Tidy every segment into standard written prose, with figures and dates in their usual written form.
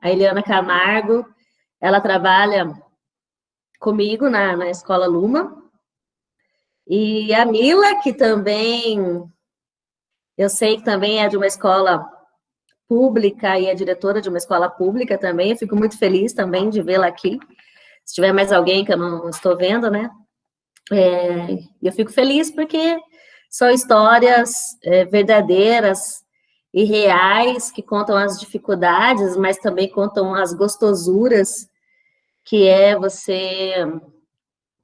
a Eliana Camargo. Ela trabalha comigo na Escola Luma. E a Mila, que também, eu sei que também é de uma escola pública e é diretora de uma escola pública também. Eu fico muito feliz também de vê-la aqui. Se tiver mais alguém que eu não estou vendo, né? Eu fico feliz porque são histórias verdadeiras e reais que contam as dificuldades, mas também contam as gostosuras, que é você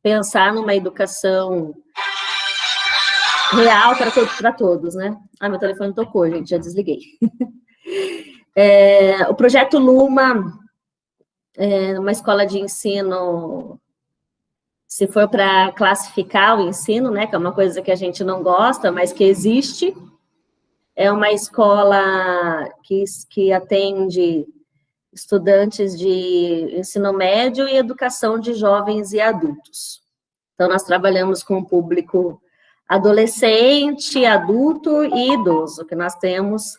pensar numa educação real para todos, né? Ah, meu telefone tocou, gente, já desliguei. O projeto Luma é uma escola de ensino, se for para classificar o ensino, né, que é uma coisa que a gente não gosta, mas que existe, é uma escola que atende estudantes de ensino médio e educação de jovens e adultos. Então, nós trabalhamos com o público adolescente, adulto e idoso, que nós temos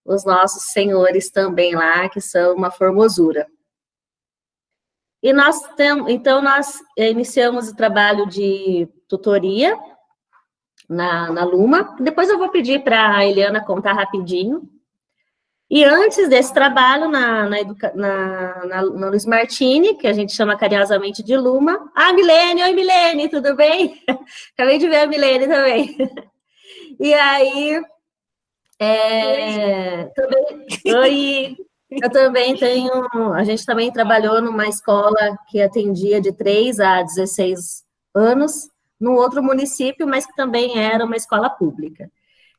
os nossos senhores também lá, que são uma formosura. E então, nós iniciamos o trabalho de tutoria na Luma. Depois eu vou pedir para a Eliana contar rapidinho. E antes desse trabalho na Luiz Martini, que a gente chama carinhosamente de Luma. Ah, Milene, oi Milene, tudo bem? Acabei de ver a Milene também. E aí, oi, eu também a gente também trabalhou numa escola que atendia de 3 a 16 anos, num outro município, mas que também era uma escola pública.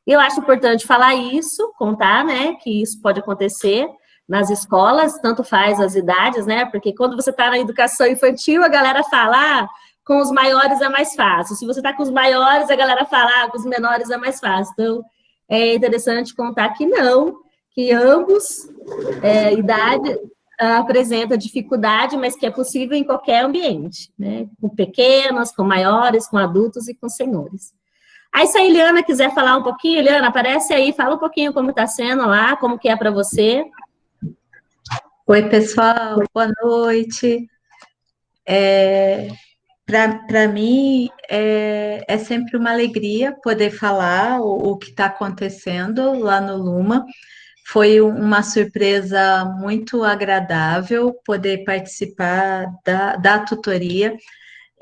E eu acho importante falar isso, contar, né, que isso pode acontecer nas escolas, tanto faz as idades, né, porque quando você está na educação infantil, a galera fala, com os maiores é mais fácil. Se você está com os maiores, a galera fala, com os menores é mais fácil. Então, é interessante contar que não, que ambos, idade, apresenta dificuldade, mas que é possível em qualquer ambiente, né, com pequenos, com maiores, com adultos e com senhores. Aí, se a Eliana quiser falar um pouquinho, Eliana, aparece aí, fala um pouquinho como está sendo lá, como que é para você. Oi, pessoal, boa noite. Para mim, é sempre uma alegria poder falar o que está acontecendo lá no Luma. Foi uma surpresa muito agradável poder participar da tutoria.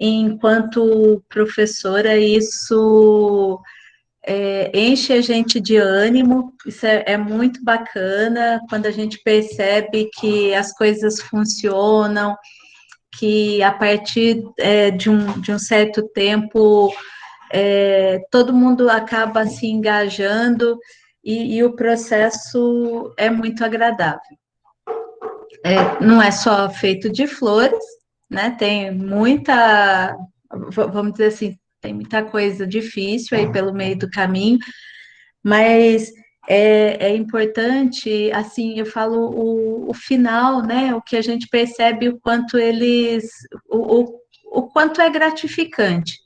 Enquanto professora, isso enche a gente de ânimo, isso é muito bacana, quando a gente percebe que as coisas funcionam, que a partir de um certo tempo todo mundo acaba se engajando e o processo é muito agradável. Não é só feito de flores, né? Tem muita, vamos dizer assim, tem muita coisa difícil aí pelo meio do caminho, mas é importante, assim, eu falo o final, né? O que a gente percebe o quanto o quanto é gratificante,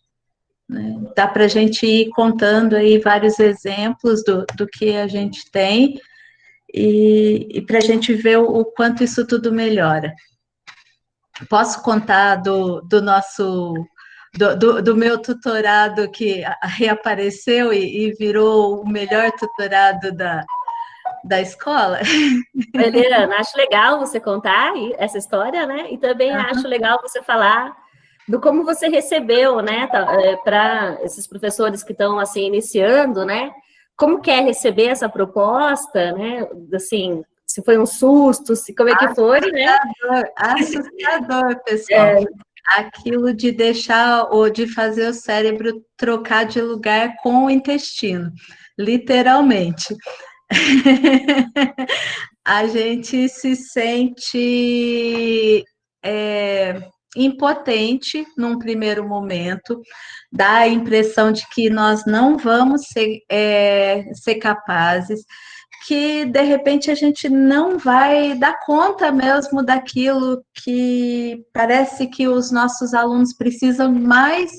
né? Dá para a gente ir contando aí vários exemplos do que a gente tem e para a gente ver o quanto isso tudo melhora. Posso contar do nosso do meu tutorado que reapareceu e virou o melhor tutorado da escola? Eliana, acho legal você contar essa história, né? E também acho legal você falar do como você recebeu, né, para esses professores que estão, assim, iniciando, né? Como quer receber essa proposta, né? Assim, se foi um susto, como é que foi, né? Assustador, pessoal. Aquilo de deixar ou de fazer o cérebro trocar de lugar com o intestino, literalmente. A gente se sente impotente num primeiro momento, dá a impressão de que nós não vamos ser capazes, que de repente a gente não vai dar conta mesmo daquilo que parece que os nossos alunos precisam mais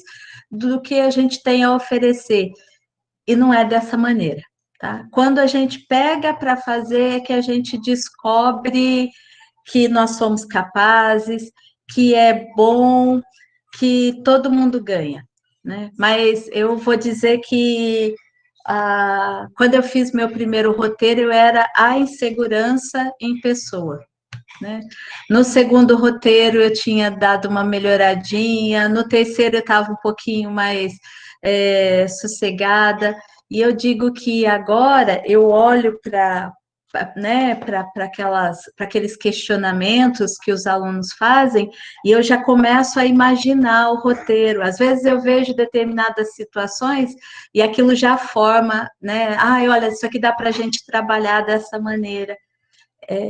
do que a gente tem a oferecer. E não é dessa maneira. tá? Quando a gente pega para fazer, é que a gente descobre que nós somos capazes, que é bom, que todo mundo ganha, né? Mas eu vou dizer que quando eu fiz meu primeiro roteiro, eu era a insegurança em pessoa, né? No segundo roteiro, eu tinha dado uma melhoradinha, no terceiro, eu estava um pouquinho mais sossegada, e eu digo que agora eu olho para, né, para aqueles questionamentos que os alunos fazem, e eu já começo a imaginar o roteiro. Às vezes eu vejo determinadas situações e aquilo já forma, né? Olha, isso aqui dá para a gente trabalhar dessa maneira.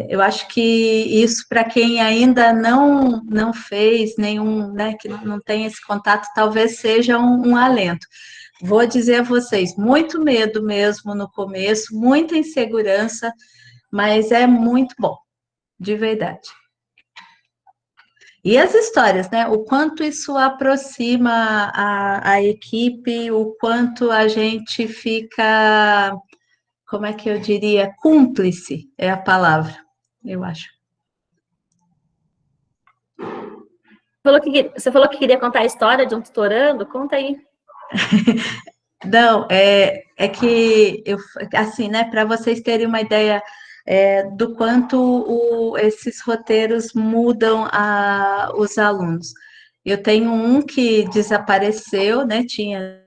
Eu acho que isso, para quem ainda não fez nenhum, né, que não tem esse contato, talvez seja um alento. Vou dizer a vocês, muito medo mesmo no começo, muita insegurança, mas é muito bom, de verdade. E as histórias, né? O quanto isso aproxima a equipe, o quanto a gente fica, como é que eu diria? Cúmplice é a palavra, eu acho. Você falou que queria contar a história de um tutorando, conta aí. Não, é que eu, assim, né, para vocês terem uma ideia do quanto esses roteiros mudam os alunos. Eu tenho um que desapareceu, né? Tinha.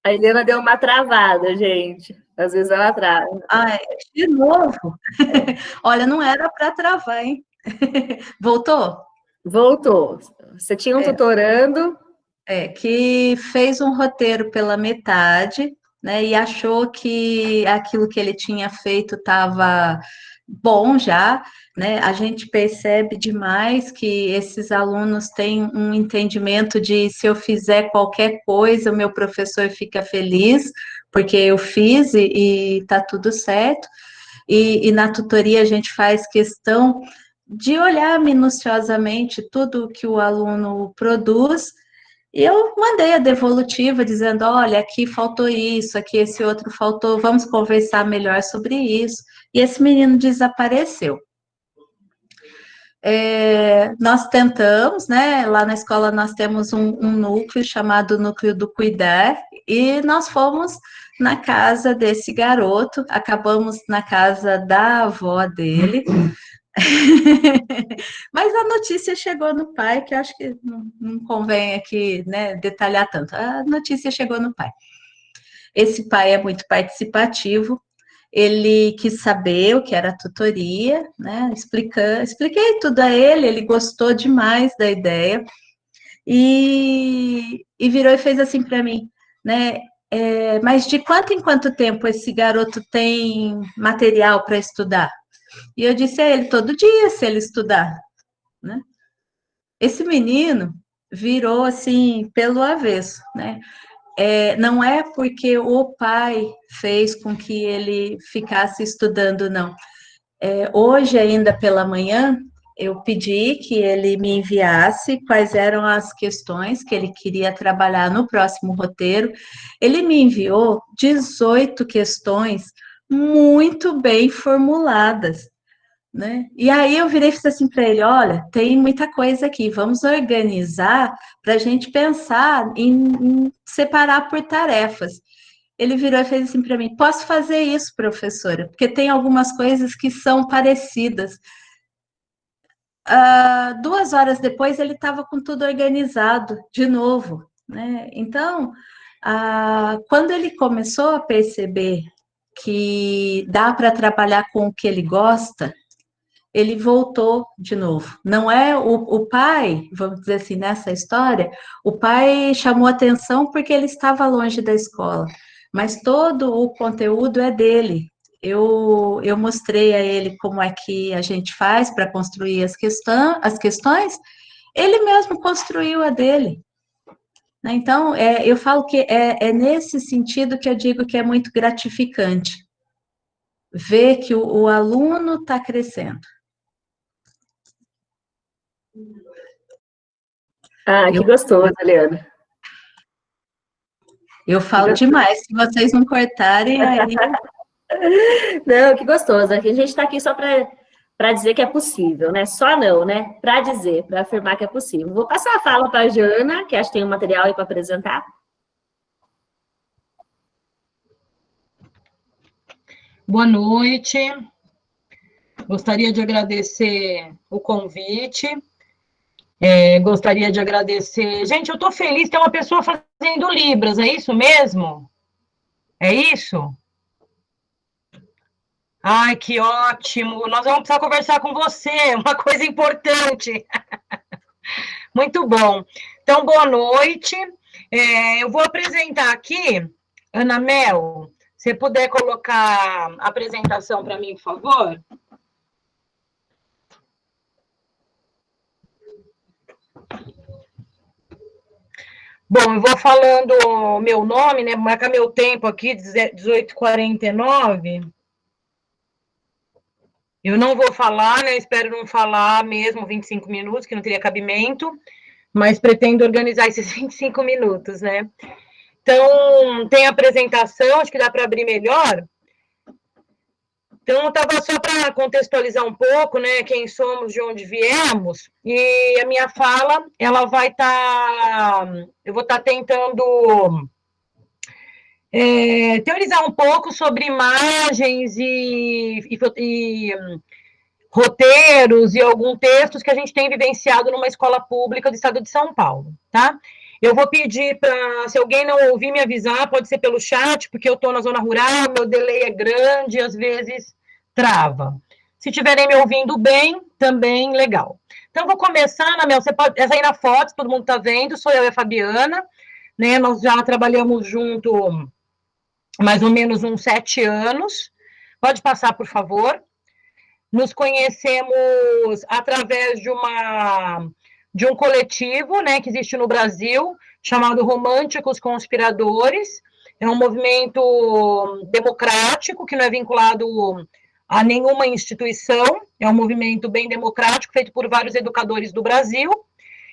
A Helena deu uma travada, gente. Às vezes ela trava. Ah, de novo? Olha, não era para travar, hein? Voltou? Voltou. Você tinha um tutorando. Que fez um roteiro pela metade, né? E achou que aquilo que ele tinha feito estava bom já, né? A gente percebe demais que esses alunos têm um entendimento de se eu fizer qualquer coisa, o meu professor fica feliz, porque eu fiz e está tudo certo. E na tutoria a gente faz questão de olhar minuciosamente tudo que o aluno produz. E eu mandei a devolutiva dizendo: olha, aqui faltou isso, aqui esse outro faltou, vamos conversar melhor sobre isso. E esse menino desapareceu. Nós tentamos, né? Lá na escola nós temos um núcleo chamado Núcleo do Cuidar, e nós fomos na casa desse garoto, acabamos na casa da avó dele. Mas a notícia chegou no pai, que eu acho que não convém aqui, né, detalhar tanto. A notícia chegou no pai. Esse pai é muito participativo, ele quis saber o que era a tutoria, né? Expliquei tudo a ele, ele gostou demais da ideia e virou e fez assim para mim, né? Mas de quanto em quanto tempo esse garoto tem material para estudar? E eu disse a ele: todo dia, se ele estudar, né? Esse menino virou assim pelo avesso, né? Não é porque o pai fez com que ele ficasse estudando, não. Hoje, ainda pela manhã, eu pedi que ele me enviasse quais eram as questões que ele queria trabalhar no próximo roteiro. Ele me enviou 18 questões muito bem formuladas, né? E aí eu virei e fiz assim para ele: olha, tem muita coisa aqui, vamos organizar para a gente pensar em separar por tarefas. Ele virou e fez assim para mim: posso fazer isso, professora? Porque tem algumas coisas que são parecidas. 2 horas depois ele estava com tudo organizado de novo, né? Então, quando ele começou a perceber que dá para trabalhar com o que ele gosta, ele voltou de novo. Não é o pai, vamos dizer assim, nessa história, o pai chamou atenção porque ele estava longe da escola, mas todo o conteúdo é dele. Eu mostrei a ele como é que a gente faz para construir as questões, ele mesmo construiu a dele. Né? Então, eu falo que é nesse sentido que eu digo que é muito gratificante ver que o aluno está crescendo. Ah, que gostoso, Leandro. Eu falo demais, se vocês não cortarem, aí... Não, que gostoso. A gente está aqui só para dizer que é possível, né? Só não, né? Para dizer, para afirmar que é possível. Vou passar a fala para a Jana, que acho que tem um material aí para apresentar. Boa noite. Gostaria de agradecer o convite. Gostaria de agradecer. Gente, eu estou feliz, tem uma pessoa fazendo Libras, é isso mesmo? É isso? Ai, que ótimo! Nós vamos precisar conversar com você, uma coisa importante. Muito bom. Então, boa noite. Eu vou apresentar aqui, Ana Mel, se puder colocar a apresentação para mim, por favor. Bom, eu vou falando o meu nome, né? Marcar meu tempo aqui, 18h49. Eu não vou falar, né? Espero não falar mesmo 25 minutos, que não teria cabimento, mas pretendo organizar esses 25 minutos, né? Então, tem a apresentação, acho que dá para abrir melhor. Então, estava só para contextualizar um pouco, né, quem somos, de onde viemos, e a minha fala, ela vai estar, eu vou estar tentando teorizar um pouco sobre imagens e roteiros e alguns textos que a gente tem vivenciado numa escola pública do estado de São Paulo, tá? Eu vou pedir para, se alguém não ouvir, me avisar, pode ser pelo chat, porque eu estou na zona rural, meu delay é grande, às vezes trava. Se estiverem me ouvindo bem, também legal. Então, vou começar, Ana Mel, você pode, essa aí na foto, todo mundo está vendo, sou eu e a Fabiana, né? Nós já trabalhamos junto mais ou menos uns 7 anos. Pode passar, por favor. Nos conhecemos através de um coletivo, né, que existe no Brasil, chamado Românticos Conspiradores. É um movimento democrático, que não é vinculado a nenhuma instituição, é um movimento bem democrático, feito por vários educadores do Brasil,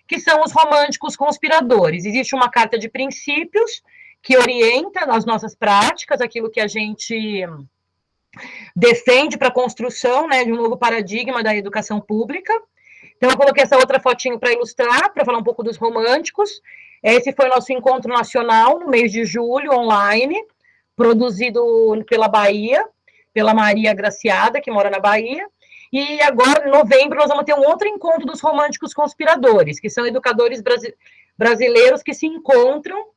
que são os românticos conspiradores. Existe uma carta de princípios que orienta as nossas práticas, aquilo que a gente defende para a construção, né, de um novo paradigma da educação pública. Então, eu coloquei essa outra fotinho para ilustrar, para falar um pouco dos românticos. Esse foi o nosso encontro nacional, no mês de julho, online, produzido pela Bahia, pela Maria Graciada, que mora na Bahia. E agora, em novembro, nós vamos ter um outro encontro dos românticos conspiradores, que são educadores brasileiros que se encontram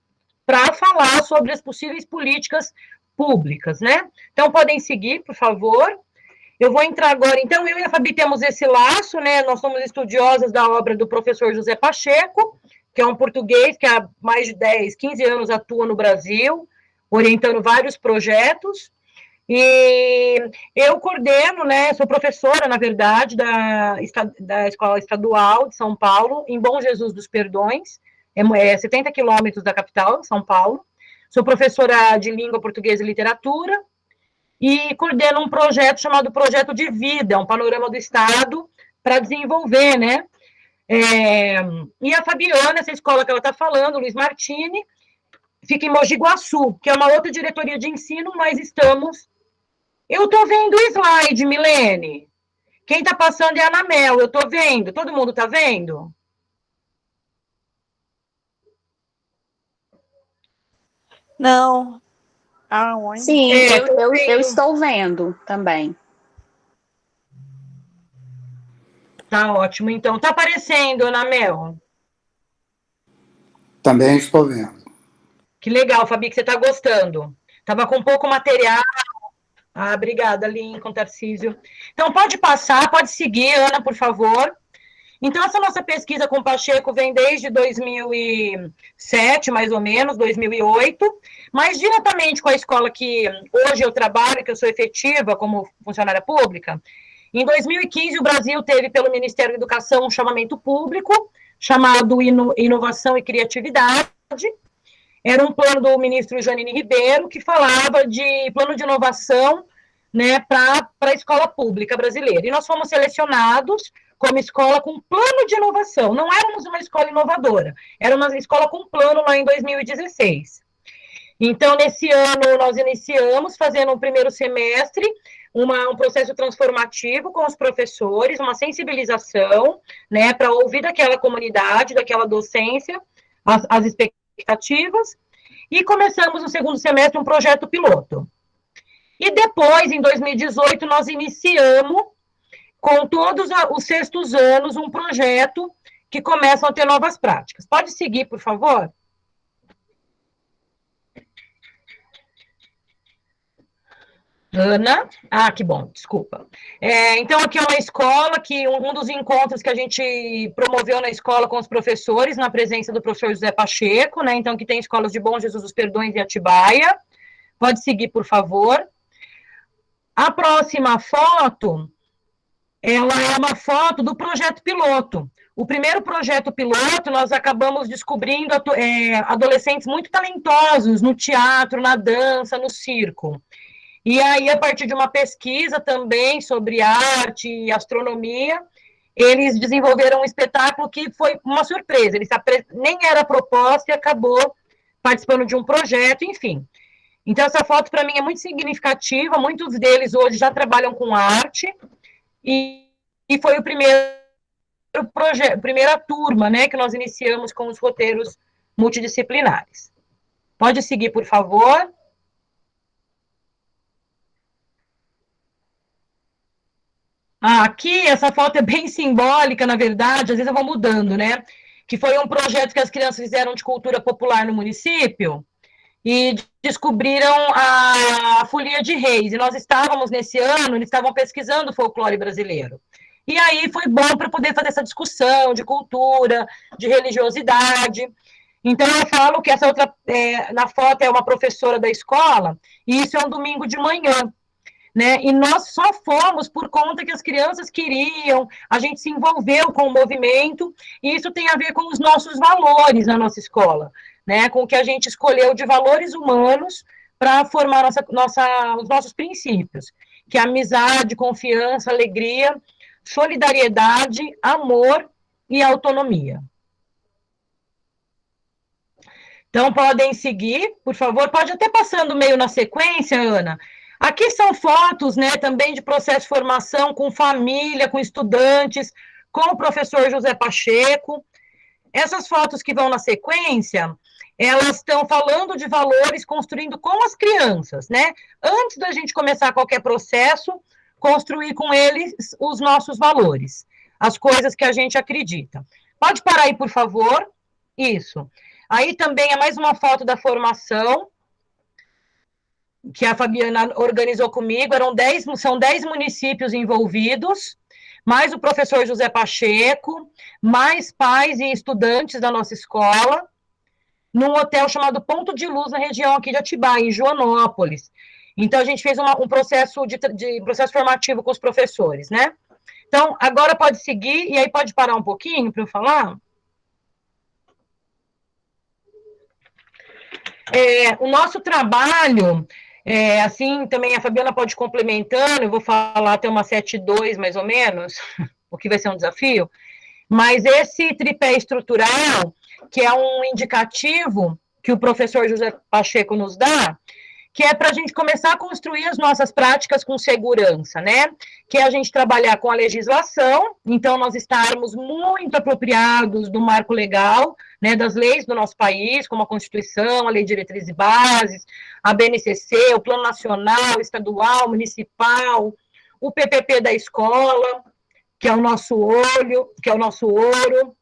para falar sobre as possíveis políticas públicas, né? Então, podem seguir, por favor. Eu vou entrar agora, então, eu e a Fabi temos esse laço, né? Nós somos estudiosas da obra do professor José Pacheco, que é um português que há mais de 10, 15 anos atua no Brasil, orientando vários projetos. E eu coordeno, né? Sou professora, na verdade, da Escola Estadual de São Paulo, em Bom Jesus dos Perdões, 70 quilômetros da capital, São Paulo. Sou professora de língua portuguesa e literatura e coordeno um projeto chamado Projeto de Vida, um panorama do Estado para desenvolver, né? E a Fabiana, essa escola que ela está falando, Luiz Martini, fica em Mogi Guaçu, que é uma outra diretoria de ensino, mas estamos... Eu estou vendo o slide, Milene. Quem está passando é a Ana Mel, eu estou vendo. Todo mundo está vendo? Não. Aonde? Sim, eu estou vendo também. Tá ótimo, então. Tá aparecendo, Ana Mel? Também estou vendo. Que legal, Fabi, que você está gostando. Estava com pouco material. Ah, obrigada, Lincoln, Tarcísio. Então, pode passar, pode seguir, Ana, por favor. Então, essa nossa pesquisa com o Pacheco vem desde 2007, mais ou menos, 2008, mas diretamente com a escola que hoje eu trabalho, que eu sou efetiva como funcionária pública. Em 2015, o Brasil teve, pelo Ministério da Educação, um chamamento público, chamado Inovação e Criatividade. Era um plano do ministro Janine Ribeiro, que falava de plano de inovação né, para a escola pública brasileira. E nós fomos selecionados como escola com plano de inovação. Não éramos uma escola inovadora, era uma escola com plano lá em 2016. Então, nesse ano, nós iniciamos fazendo o primeiro semestre, um processo transformativo com os professores, uma sensibilização, né, para ouvir daquela comunidade, daquela docência, as expectativas, e começamos no segundo semestre um projeto piloto. E depois, em 2018, nós iniciamos, com todos os sextos anos, um projeto que começam a ter novas práticas. Pode seguir, por favor? Ana? Ah, que bom, desculpa. Então, aqui é uma escola que um dos encontros que a gente promoveu na escola com os professores, na presença do professor José Pacheco, né? Então, que tem escolas de Bom Jesus dos Perdões e Atibaia. Pode seguir, por favor. A próxima foto, ela é uma foto do projeto piloto. O primeiro projeto piloto, nós acabamos descobrindo adolescentes muito talentosos no teatro, na dança, no circo. E aí, a partir de uma pesquisa também sobre arte e astronomia, eles desenvolveram um espetáculo que foi uma surpresa. Nem era proposta e acabou participando de um projeto, enfim. Então, essa foto, para mim, é muito significativa. Muitos deles hoje já trabalham com arte. E foi o primeiro projeto, primeira turma, né, que nós iniciamos com os roteiros multidisciplinares. Pode seguir, por favor. Aqui, essa foto é bem simbólica, na verdade, às vezes eu vou mudando, né? Que foi um projeto que as crianças fizeram de cultura popular no município e descobriram a Folia de Reis. E nós estávamos, nesse ano, eles estavam pesquisando o folclore brasileiro. E aí foi bom para poder fazer essa discussão de cultura, de religiosidade. Então, eu falo que essa outra, na foto, é uma professora da escola, e isso é um domingo de manhã. Né? E nós só fomos por conta que as crianças queriam, a gente se envolveu com o movimento, e isso tem a ver com os nossos valores na nossa escola, né? Com o que a gente escolheu de valores humanos para formar os nossos princípios, que é amizade, confiança, alegria, solidariedade, amor e autonomia. Então, podem seguir, por favor, pode até passando meio na sequência, Ana. Aqui são fotos, né, também de processo de formação com família, com estudantes, com o professor José Pacheco. Essas fotos que vão na sequência, elas estão falando de valores, construindo com as crianças, né? Antes da gente começar qualquer processo, construir com eles os nossos valores, as coisas que a gente acredita. Pode parar aí, por favor? Isso. Aí também é mais uma foto da formação, que a Fabiana organizou comigo, são 10 municípios envolvidos, mais o professor José Pacheco, mais pais e estudantes da nossa escola, num hotel chamado Ponto de Luz, na região aqui de Atibaia, em Joanópolis. Então, a gente fez um processo processo formativo com os professores, né? Então, agora pode seguir, e aí pode parar um pouquinho para eu falar? O nosso trabalho... assim, também a Fabiana pode ir complementando, eu vou falar até uma 7.2, mais ou menos, o que vai ser um desafio, mas esse tripé estrutural, que é um indicativo que o professor José Pacheco nos dá, que é para a gente começar a construir as nossas práticas com segurança, né? Que é a gente trabalhar com a legislação, então nós estarmos muito apropriados do marco legal, né, das leis do nosso país, como a Constituição, a Lei de Diretrizes e Bases, a BNCC, o Plano Nacional, Estadual, Municipal, o PPP da escola, que é o nosso olho, que é o nosso ouro.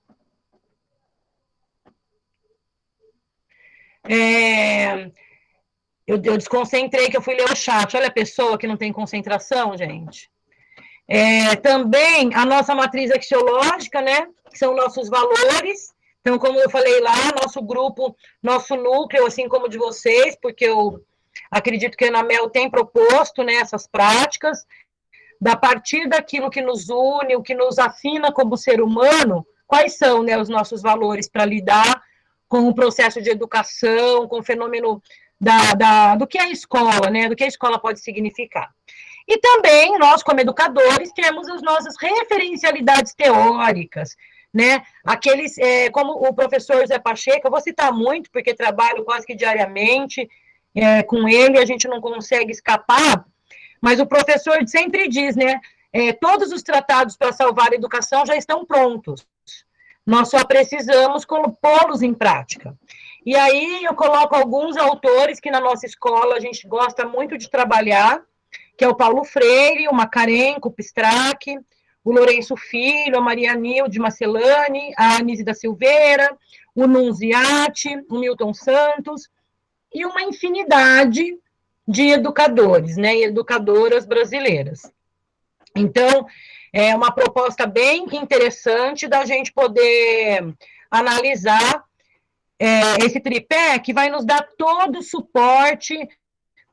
Eu desconcentrei, que eu fui ler o chat. Olha a pessoa que não tem concentração, gente. Também a nossa matriz axiológica, né? Que são nossos valores. Então, como eu falei lá, nosso grupo, nosso núcleo, assim como de vocês, porque eu acredito que a Anamel tem proposto, né, essas práticas, a partir daquilo que nos une, o que nos afina como ser humano, quais são, né, os nossos valores para lidar com o processo de educação, com o fenômeno do que é a escola, né? Do que a escola pode significar. E também, nós, como educadores, temos as nossas referencialidades teóricas, né? Aqueles, como o professor Zé Pacheco, eu vou citar muito, porque trabalho quase que diariamente com ele, a gente não consegue escapar, mas o professor sempre diz, né? Todos os tratados para salvar a educação já estão prontos. Nós só precisamos pô-los em prática. E aí eu coloco alguns autores que na nossa escola a gente gosta muito de trabalhar, que é o Paulo Freire, o Macarenco, o Pistrac, o Lourenço Filho, a Maria Nilde Marcelani, a Anise da Silveira, o Nunziati, o Milton Santos, e uma infinidade de educadores, né, e educadoras brasileiras. Então, é uma proposta bem interessante da gente poder analisar esse tripé, que vai nos dar todo o suporte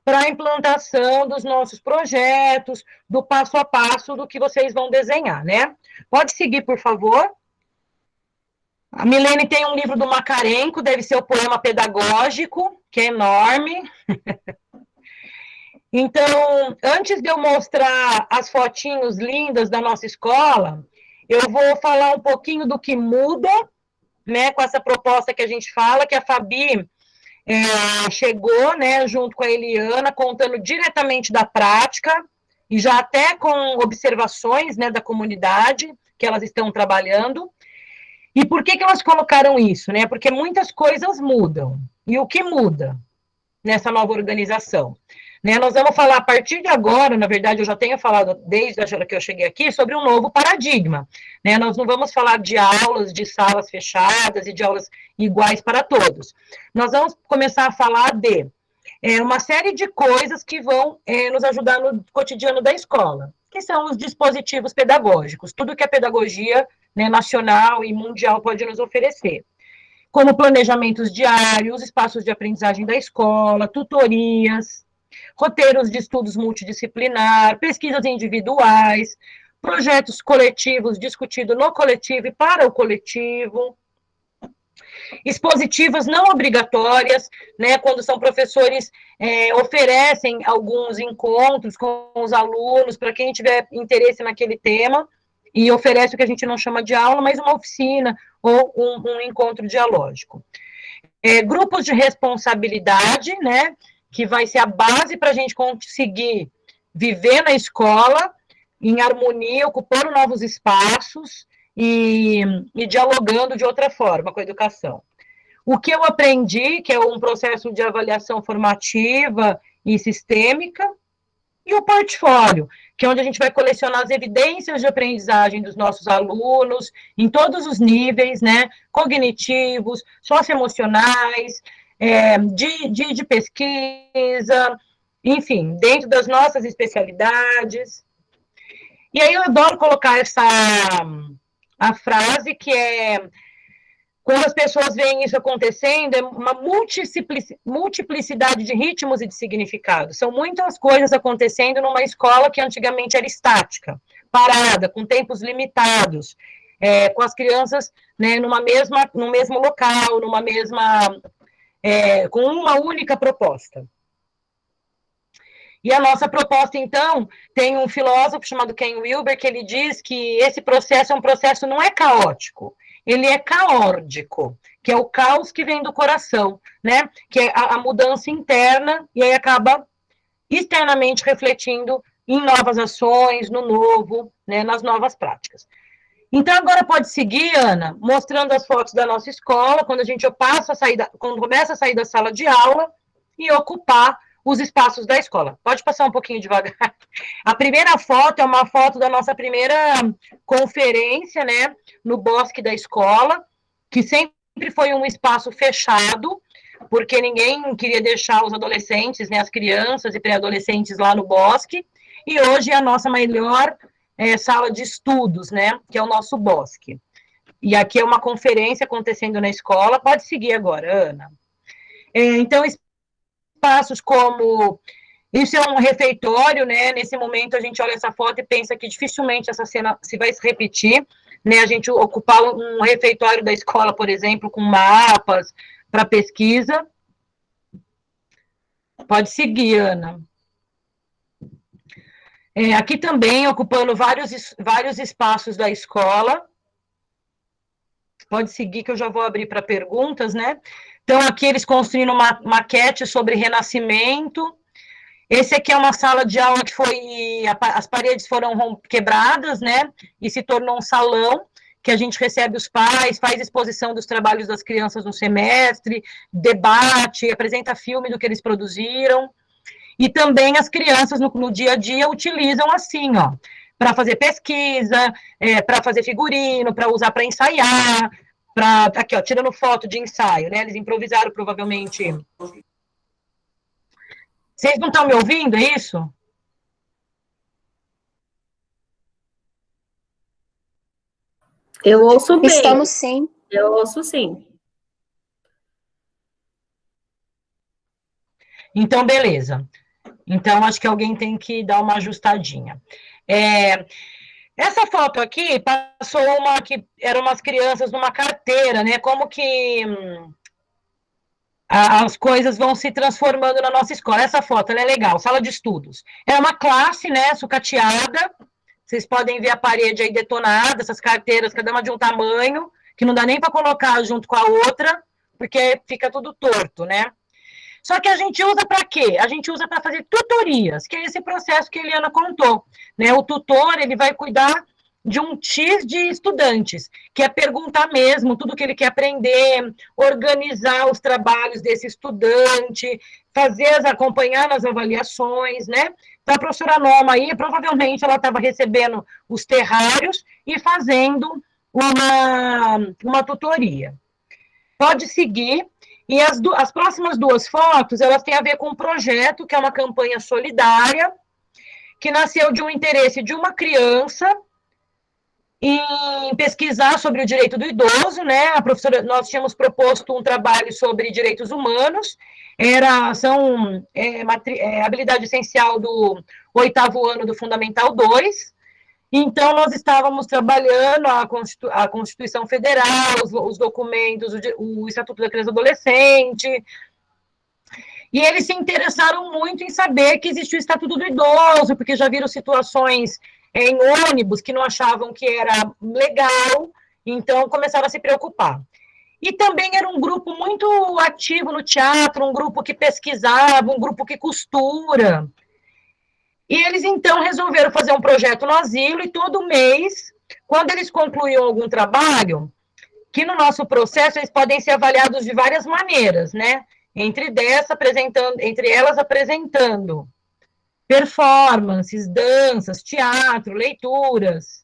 para a implantação dos nossos projetos, do passo a passo do que vocês vão desenhar, né? Pode seguir, por favor. A Milene tem um livro do Macarenco, deve ser o poema pedagógico, que é enorme. Então, antes de eu mostrar as fotinhos lindas da nossa escola, eu vou falar um pouquinho do que muda, né, com essa proposta que a gente fala, que a Fabi chegou, né, junto com a Eliana, contando diretamente da prática, e já até com observações, né, da comunidade que elas estão trabalhando. E por que elas colocaram isso, né? Porque muitas coisas mudam. E o que muda nessa nova organização? Né, nós vamos falar a partir de agora, na verdade eu já tenho falado desde a hora que eu cheguei aqui, sobre um novo paradigma. Né, nós não vamos falar de aulas, de salas fechadas e de aulas iguais para todos. Nós vamos começar a falar de uma série de coisas que vão nos ajudar no cotidiano da escola, que são os dispositivos pedagógicos, tudo que a pedagogia, né, nacional e mundial pode nos oferecer. Como planejamentos diários, espaços de aprendizagem da escola, tutorias, roteiros de estudos multidisciplinar, pesquisas individuais, projetos coletivos discutidos no coletivo e para o coletivo, expositivas não obrigatórias, né, quando são professores oferecem alguns encontros com os alunos, para quem tiver interesse naquele tema, e oferece o que a gente não chama de aula, mas uma oficina ou um encontro dialógico. Grupos de responsabilidade, né, que vai ser a base para a gente conseguir viver na escola, em harmonia, ocupando novos espaços e dialogando de outra forma com a educação. O que eu aprendi, que é um processo de avaliação formativa e sistêmica, e o portfólio, que é onde a gente vai colecionar as evidências de aprendizagem dos nossos alunos, em todos os níveis, né, cognitivos, socioemocionais, de pesquisa, enfim, dentro das nossas especialidades. E aí eu adoro colocar a frase que é: quando as pessoas veem isso acontecendo, é uma multiplicidade de ritmos e de significados. São muitas coisas acontecendo numa escola que antigamente era estática, parada, com tempos limitados, com as crianças, né, no mesmo local, com uma única proposta. E a nossa proposta, então, tem um filósofo chamado Ken Wilber, que ele diz que esse processo não é caótico, ele é caórdico, que é o caos que vem do coração, né? Que é a mudança interna, e aí acaba externamente refletindo em novas ações, no novo, né, nas novas práticas. Então, agora pode seguir, Ana, mostrando as fotos da nossa escola, quando quando começa a sair da sala de aula e ocupar os espaços da escola. Pode passar um pouquinho devagar. A primeira foto é uma foto da nossa primeira conferência, né, no bosque da escola, que sempre foi um espaço fechado, porque ninguém queria deixar os adolescentes, né, as crianças e pré-adolescentes lá no bosque, e hoje é a nossa melhor sala de estudos, né, que é o nosso bosque. E aqui é uma conferência acontecendo na escola. Pode seguir agora, Ana. Então, espaços como... Isso é um refeitório, né? Nesse momento a gente olha essa foto e pensa que dificilmente essa cena se vai se repetir, né? A gente ocupar um refeitório da escola, por exemplo, com mapas para pesquisa. Pode seguir, Ana. Aqui também, ocupando vários espaços da escola. Pode seguir que eu já vou abrir para perguntas, né? Então, aqui eles construindo uma maquete sobre renascimento. Esse aqui é uma sala de aula que as paredes foram quebradas, né? E se tornou um salão, que a gente recebe os pais, faz exposição dos trabalhos das crianças no semestre, debate, apresenta filme do que eles produziram. E também as crianças, no dia a dia, utilizam assim, ó, para fazer pesquisa, para fazer figurino, para usar para ensaiar, aqui, ó, tirando foto de ensaio, né? Eles improvisaram, provavelmente. Vocês não estão me ouvindo, é isso? Eu ouço bem. Estamos sim. Eu ouço sim. Então, beleza. Então, acho que alguém tem que dar uma ajustadinha. Essa foto aqui passou que eram umas crianças numa carteira, né? Como que as coisas vão se transformando na nossa escola. Essa foto, ela é legal, sala de estudos. É uma classe, né, sucateada. Vocês podem ver a parede aí detonada, essas carteiras, cada uma de um tamanho, que não dá nem para colocar junto com a outra, porque fica tudo torto, né? Só que a gente usa para quê? A gente usa para fazer tutorias, que é esse processo que a Eliana contou, né? O tutor, ele vai cuidar de um X de estudantes, que é perguntar mesmo tudo que ele quer aprender, organizar os trabalhos desse estudante, acompanhar nas avaliações, né? Então, a professora Norma aí, provavelmente ela estava recebendo os terrários e fazendo uma tutoria. Pode seguir. E as próximas duas fotos, elas têm a ver com um projeto, que é uma campanha solidária, que nasceu de um interesse de uma criança em pesquisar sobre o direito do idoso, né? Nós tínhamos proposto um trabalho sobre direitos humanos, habilidade essencial do 8º ano do Fundamental 2. Então, nós estávamos trabalhando a Constituição Federal, os documentos, o Estatuto da Criança e Adolescente, e eles se interessaram muito em saber que existia o Estatuto do Idoso, porque já viram situações em ônibus que não achavam que era legal, então começaram a se preocupar. E também era um grupo muito ativo no teatro, um grupo que pesquisava, um grupo que costura. E eles, então, resolveram fazer um projeto no asilo, e todo mês, quando eles concluíam algum trabalho, que no nosso processo eles podem ser avaliados de várias maneiras, né? Entre elas apresentando performances, danças, teatro, leituras,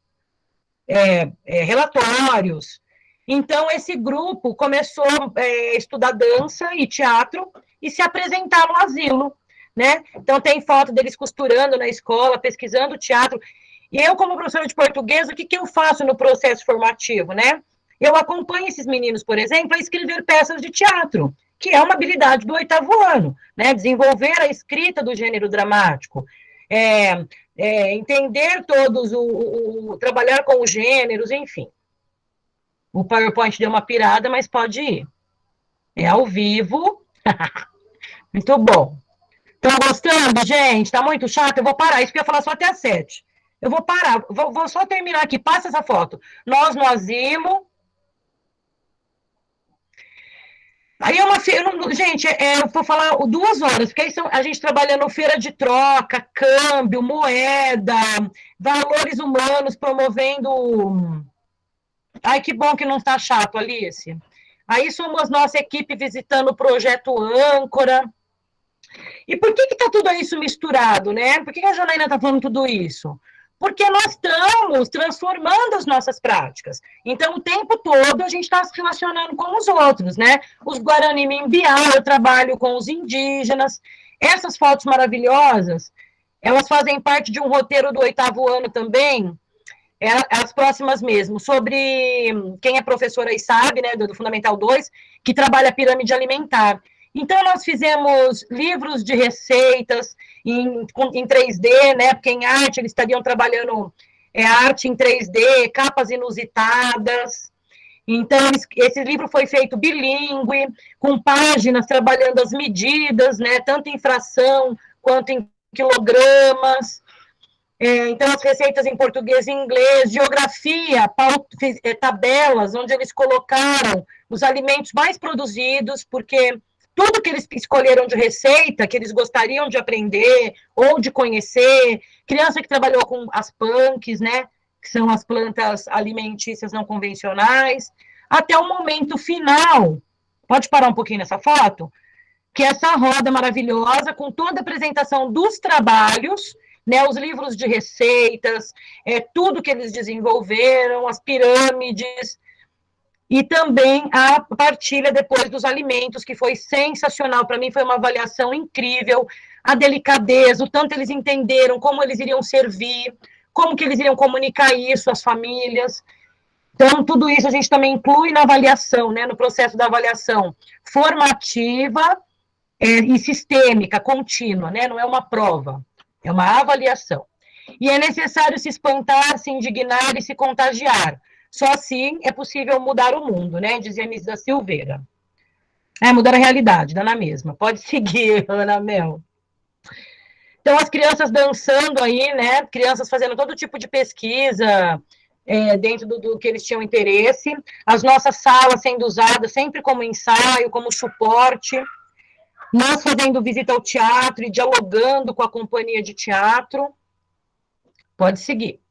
relatórios. Então, esse grupo começou a estudar dança e teatro e se apresentar no asilo, né? Então, tem foto deles costurando na escola, pesquisando teatro. E eu, como professora de português, o que eu faço no processo formativo, né? Eu acompanho esses meninos, por exemplo, a escrever peças de teatro, que é uma habilidade do 8º ano, né? Desenvolver a escrita do gênero dramático, entender todos, trabalhar com os gêneros, enfim. O PowerPoint deu uma pirada, mas pode ir. É ao vivo. Muito bom. Estão gostando, gente? Tá muito chato? Eu vou parar. Isso que eu ia falar só até às 7. Eu vou parar. Vou só terminar aqui. Passa essa foto. Nós no asilo. Aí é uma feira. Gente, eu vou falar 2 horas, porque aí a gente trabalhando feira de troca, câmbio, moeda, valores humanos, promovendo. Ai, que bom que não está chato, Alice. Aí somos nossa equipe visitando o projeto Âncora. E por que está tudo isso misturado, né? Por que a Janaína está falando tudo isso? Porque nós estamos transformando as nossas práticas. Então, o tempo todo, a gente está se relacionando com os outros, né? Os Guarani Mimbiá, eu trabalho com os indígenas. Essas fotos maravilhosas, elas fazem parte de um roteiro do 8º ano também, as próximas mesmo, sobre quem é professora aí sabe, né, do Fundamental 2, que trabalha a pirâmide alimentar. Então, nós fizemos livros de receitas em 3D, né, porque em arte eles estariam trabalhando arte em 3D, capas inusitadas. Então, esse livro foi feito bilíngue, com páginas trabalhando as medidas, né, tanto em fração quanto em quilogramas. Então, as receitas em português e inglês, geografia, tabelas, onde eles colocaram os alimentos mais produzidos, porque tudo que eles escolheram de receita, que eles gostariam de aprender ou de conhecer, criança que trabalhou com as punks, né, que são as plantas alimentícias não convencionais, até o momento final, pode parar um pouquinho nessa foto? Que é essa roda maravilhosa, com toda a apresentação dos trabalhos, né, os livros de receitas, tudo que eles desenvolveram, as pirâmides, e também a partilha depois dos alimentos, que foi sensacional, para mim foi uma avaliação incrível, a delicadeza, o tanto eles entenderam como eles iriam servir, como que eles iriam comunicar isso às famílias. Então, tudo isso a gente também inclui na avaliação, né, no processo da avaliação formativa e sistêmica, contínua, né, não é uma prova, é uma avaliação. E é necessário se espantar, se indignar e se contagiar. Só assim é possível mudar o mundo, né? Dizia Anísio da Silveira. Mudar a realidade, dá na mesma. Pode seguir, Ana Mel. Então, as crianças dançando aí, né? Crianças fazendo todo tipo de pesquisa dentro do que eles tinham interesse. As nossas salas sendo usadas sempre como ensaio, como suporte. Nós fazendo visita ao teatro e dialogando com a companhia de teatro. Pode seguir.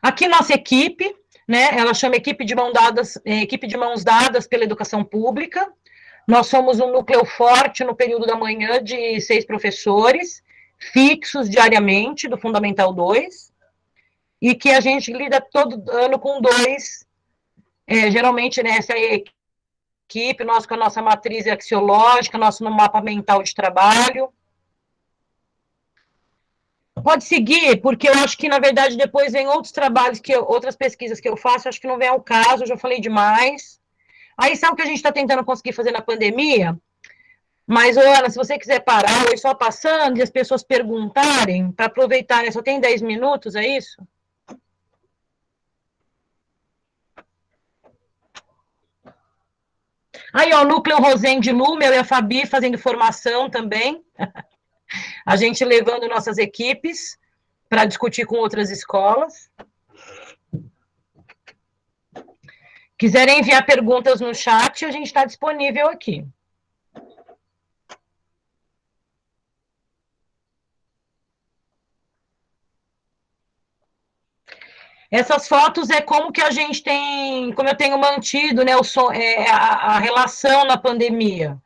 Aqui nossa equipe, né? Ela chama equipe de mãos dadas pela educação pública. Nós somos um núcleo forte no período da manhã de 6 professores, fixos diariamente, do Fundamental 2, e que a gente lida todo ano com 2, geralmente nessa equipe, nós com a nossa matriz axiológica, nosso mapa mental de trabalho. Pode seguir, porque eu acho que, na verdade, depois vem outros trabalhos, outras pesquisas que eu faço, acho que não vem ao caso, eu já falei demais. Aí, sabe o que a gente está tentando conseguir fazer na pandemia? Mas, Ana, se você quiser parar, eu só passando e as pessoas perguntarem, para aproveitarem, só tem 10 minutos, é isso? Aí, ó, o Núcleo Rosende Lume, eu e a Fabi fazendo formação também. A gente levando nossas equipes para discutir com outras escolas. Quiserem enviar perguntas no chat, a gente está disponível aqui. Essas fotos é como que a gente tem, como eu tenho mantido, né, a relação na pandemia.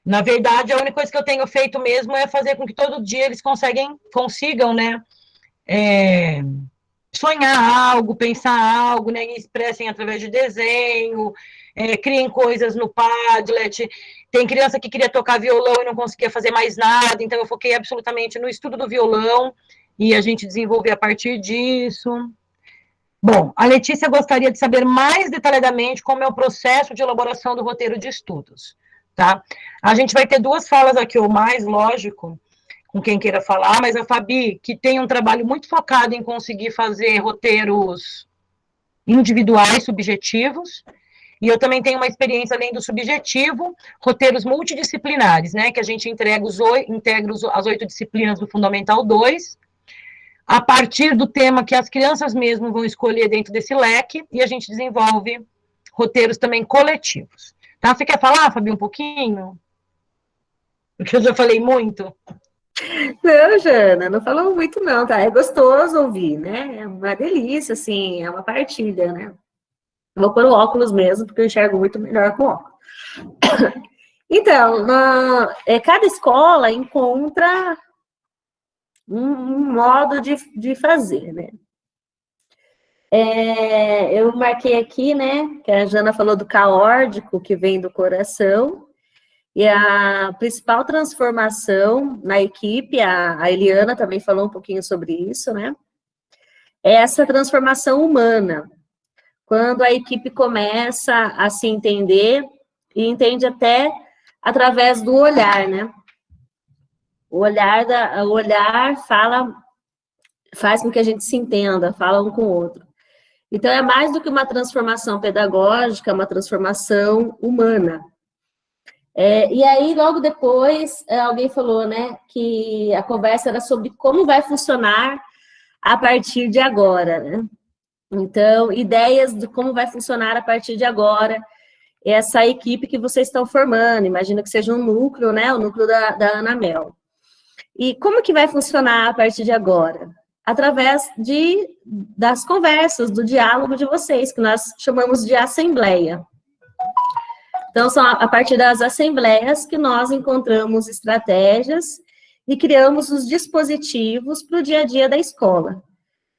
Na verdade, a única coisa que eu tenho feito mesmo é fazer com que todo dia eles consigam, né, sonhar algo, pensar algo, né, e expressem através de desenho, criem coisas no Padlet. Tem criança que queria tocar violão e não conseguia fazer mais nada, então eu foquei absolutamente no estudo do violão, e a gente desenvolveu a partir disso. Bom, a Letícia gostaria de saber mais detalhadamente como é o processo de elaboração do roteiro de estudos, tá? A gente vai ter 2 falas aqui ou mais, lógico, com quem queira falar, mas a Fabi, que tem um trabalho muito focado em conseguir fazer roteiros individuais, subjetivos, e eu também tenho uma experiência, além do subjetivo, roteiros multidisciplinares, né, que a gente integra as 8 disciplinas do Fundamental 2, a partir do tema que as crianças mesmo vão escolher dentro desse leque, e a gente desenvolve roteiros também coletivos. Tá? Você quer falar, Fabi, um pouquinho? Porque eu já falei muito. Não, Jana, não falou muito não, tá? É gostoso ouvir, né? É uma delícia, assim, é uma partilha, né? Eu vou pôr o óculos mesmo, porque eu enxergo muito melhor com óculos. Então, cada escola encontra um modo de fazer, né? Eu marquei aqui, né, que a Jana falou do caórdico, que vem do coração, e a principal transformação na equipe, a Eliana também falou um pouquinho sobre isso, né, é essa transformação humana, quando a equipe começa a se entender, e entende até através do olhar, né, o olhar faz com que a gente se entenda, fala um com o outro. Então, é mais do que uma transformação pedagógica, é uma transformação humana. E aí, logo depois, alguém falou, né, que a conversa era sobre como vai funcionar a partir de agora, né? Então, ideias de como vai funcionar a partir de agora essa equipe que vocês estão formando, imagino que seja um núcleo, né, o núcleo da Anamel. E como que vai funcionar a partir de agora? Através das conversas, do diálogo de vocês, que nós chamamos de assembleia. Então, são a partir das assembleias que nós encontramos estratégias e criamos os dispositivos para o dia a dia da escola.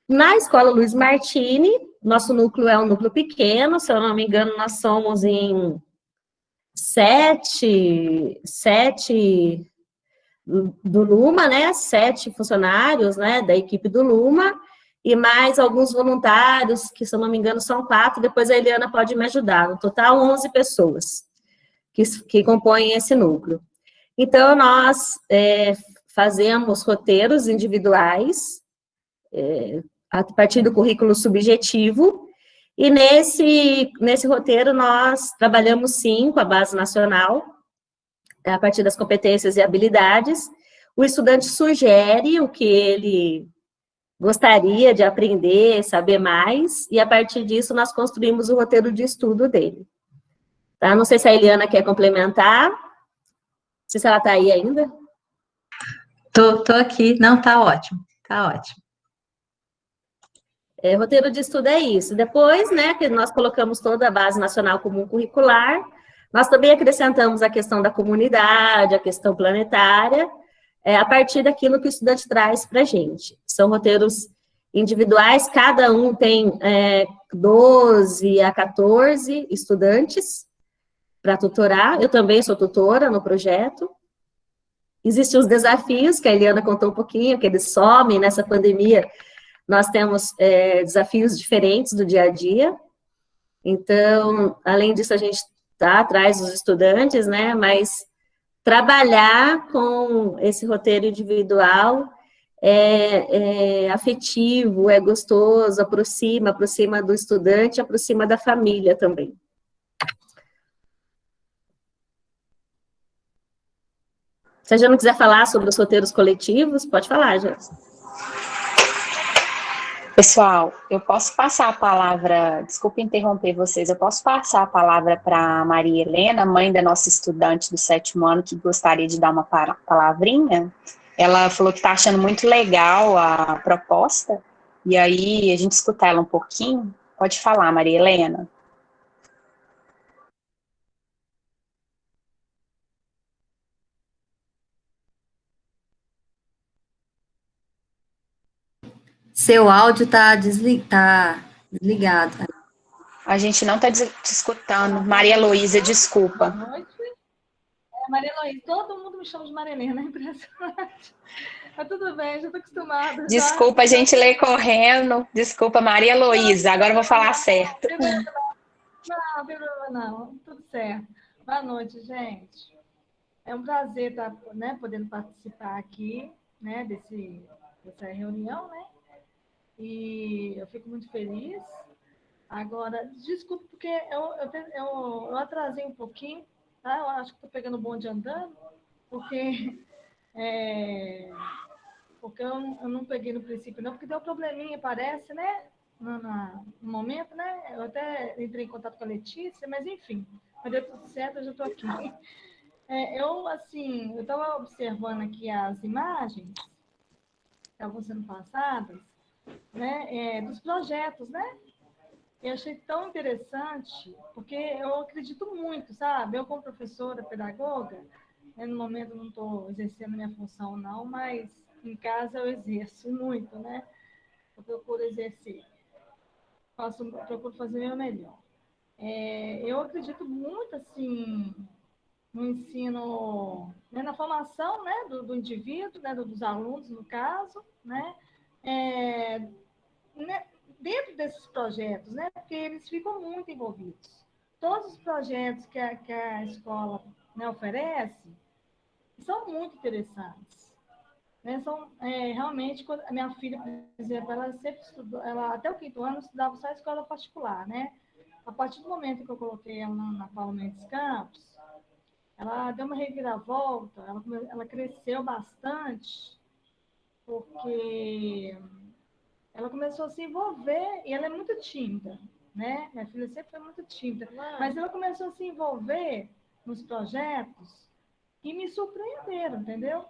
Na Escola Luiz Martini, nosso núcleo é um núcleo pequeno, se eu não me engano, nós somos em sete do Luma, né? 7 funcionários, né, da equipe do Luma, e mais alguns voluntários, que, se eu não me engano, são 4, depois a Eliana pode me ajudar. No total, 11 pessoas que compõem esse núcleo. Então, nós fazemos roteiros individuais, a partir do currículo subjetivo, e nesse roteiro nós trabalhamos, sim, com a base nacional, a partir das competências e habilidades. O estudante sugere o que ele gostaria de aprender, saber mais, e a partir disso nós construímos o roteiro de estudo dele. Tá? Não sei se a Eliana quer complementar, não sei se ela está aí ainda. Tô aqui, não, tá ótimo, tá ótimo. Roteiro de estudo é isso. Depois, né, que nós colocamos toda a base nacional comum curricular, nós também acrescentamos a questão da comunidade, a questão planetária, a partir daquilo que o estudante traz para a gente. São roteiros individuais, cada um tem 12 a 14 estudantes para tutorar. Eu também sou tutora no projeto. Existem os desafios, que a Eliana contou um pouquinho, que eles somem nessa pandemia. Nós temos desafios diferentes do dia a dia. Então, além disso, a gente está atrás dos estudantes, né? Mas trabalhar com esse roteiro individual é afetivo, é gostoso, aproxima do estudante, aproxima da família também. Se a Jana quiser falar sobre os roteiros coletivos, pode falar, Jana. Pessoal, eu posso passar a palavra, desculpa interromper vocês, eu posso passar a palavra para a Maria Helena, mãe da nossa estudante do 7º ano, que gostaria de dar uma palavrinha. Ela falou que está achando muito legal a proposta, e aí a gente escuta ela um pouquinho. Pode falar, Maria Helena. Seu áudio está desligado. A gente não está te escutando. Maria Heloísa, desculpa. Boa noite. Maria Heloísa, todo mundo me chama de Maria Helena, é impressionante. Mas tudo bem, já estou acostumada. Desculpa, a gente lê correndo. Desculpa, Maria Heloísa, agora eu vou falar certo. Não, tem problema não, tudo certo. Boa noite, gente. É um prazer estar, né, podendo participar aqui, né, dessa reunião, né? E eu fico muito feliz. Agora, desculpa, porque eu atrasei um pouquinho, tá? Eu acho que estou pegando o bonde andando, porque eu não peguei no princípio, não, porque deu um probleminha, parece, né? No momento, né? Eu até entrei em contato com a Letícia, mas enfim, mas deu tudo certo, eu já estou aqui. Eu estava observando aqui as imagens que estavam sendo passadas, né? Dos projetos, né? Eu achei tão interessante, porque eu acredito muito, sabe? Eu, como professora, pedagoga, no momento não estou exercendo minha função, não, mas em casa eu exerço muito, né? Eu procuro exercer. Procuro fazer o meu melhor. Eu acredito muito, assim, no ensino, né, na formação, né, do indivíduo, né, dos alunos, no caso, né? Dentro desses projetos, né? Porque eles ficam muito envolvidos. Todos os projetos que a escola, né, oferece são muito interessantes. Né? Realmente, a minha filha, por exemplo, ela sempre estudou, até o 5º ano estudava só escola particular, né? A partir do momento que eu coloquei ela na Paulo Mendes Campos, ela deu uma reviravolta, ela cresceu bastante, porque ela começou a se envolver, e ela é muito tímida, né? Minha filha sempre foi muito tímida, mas ela começou a se envolver nos projetos que me surpreenderam, entendeu?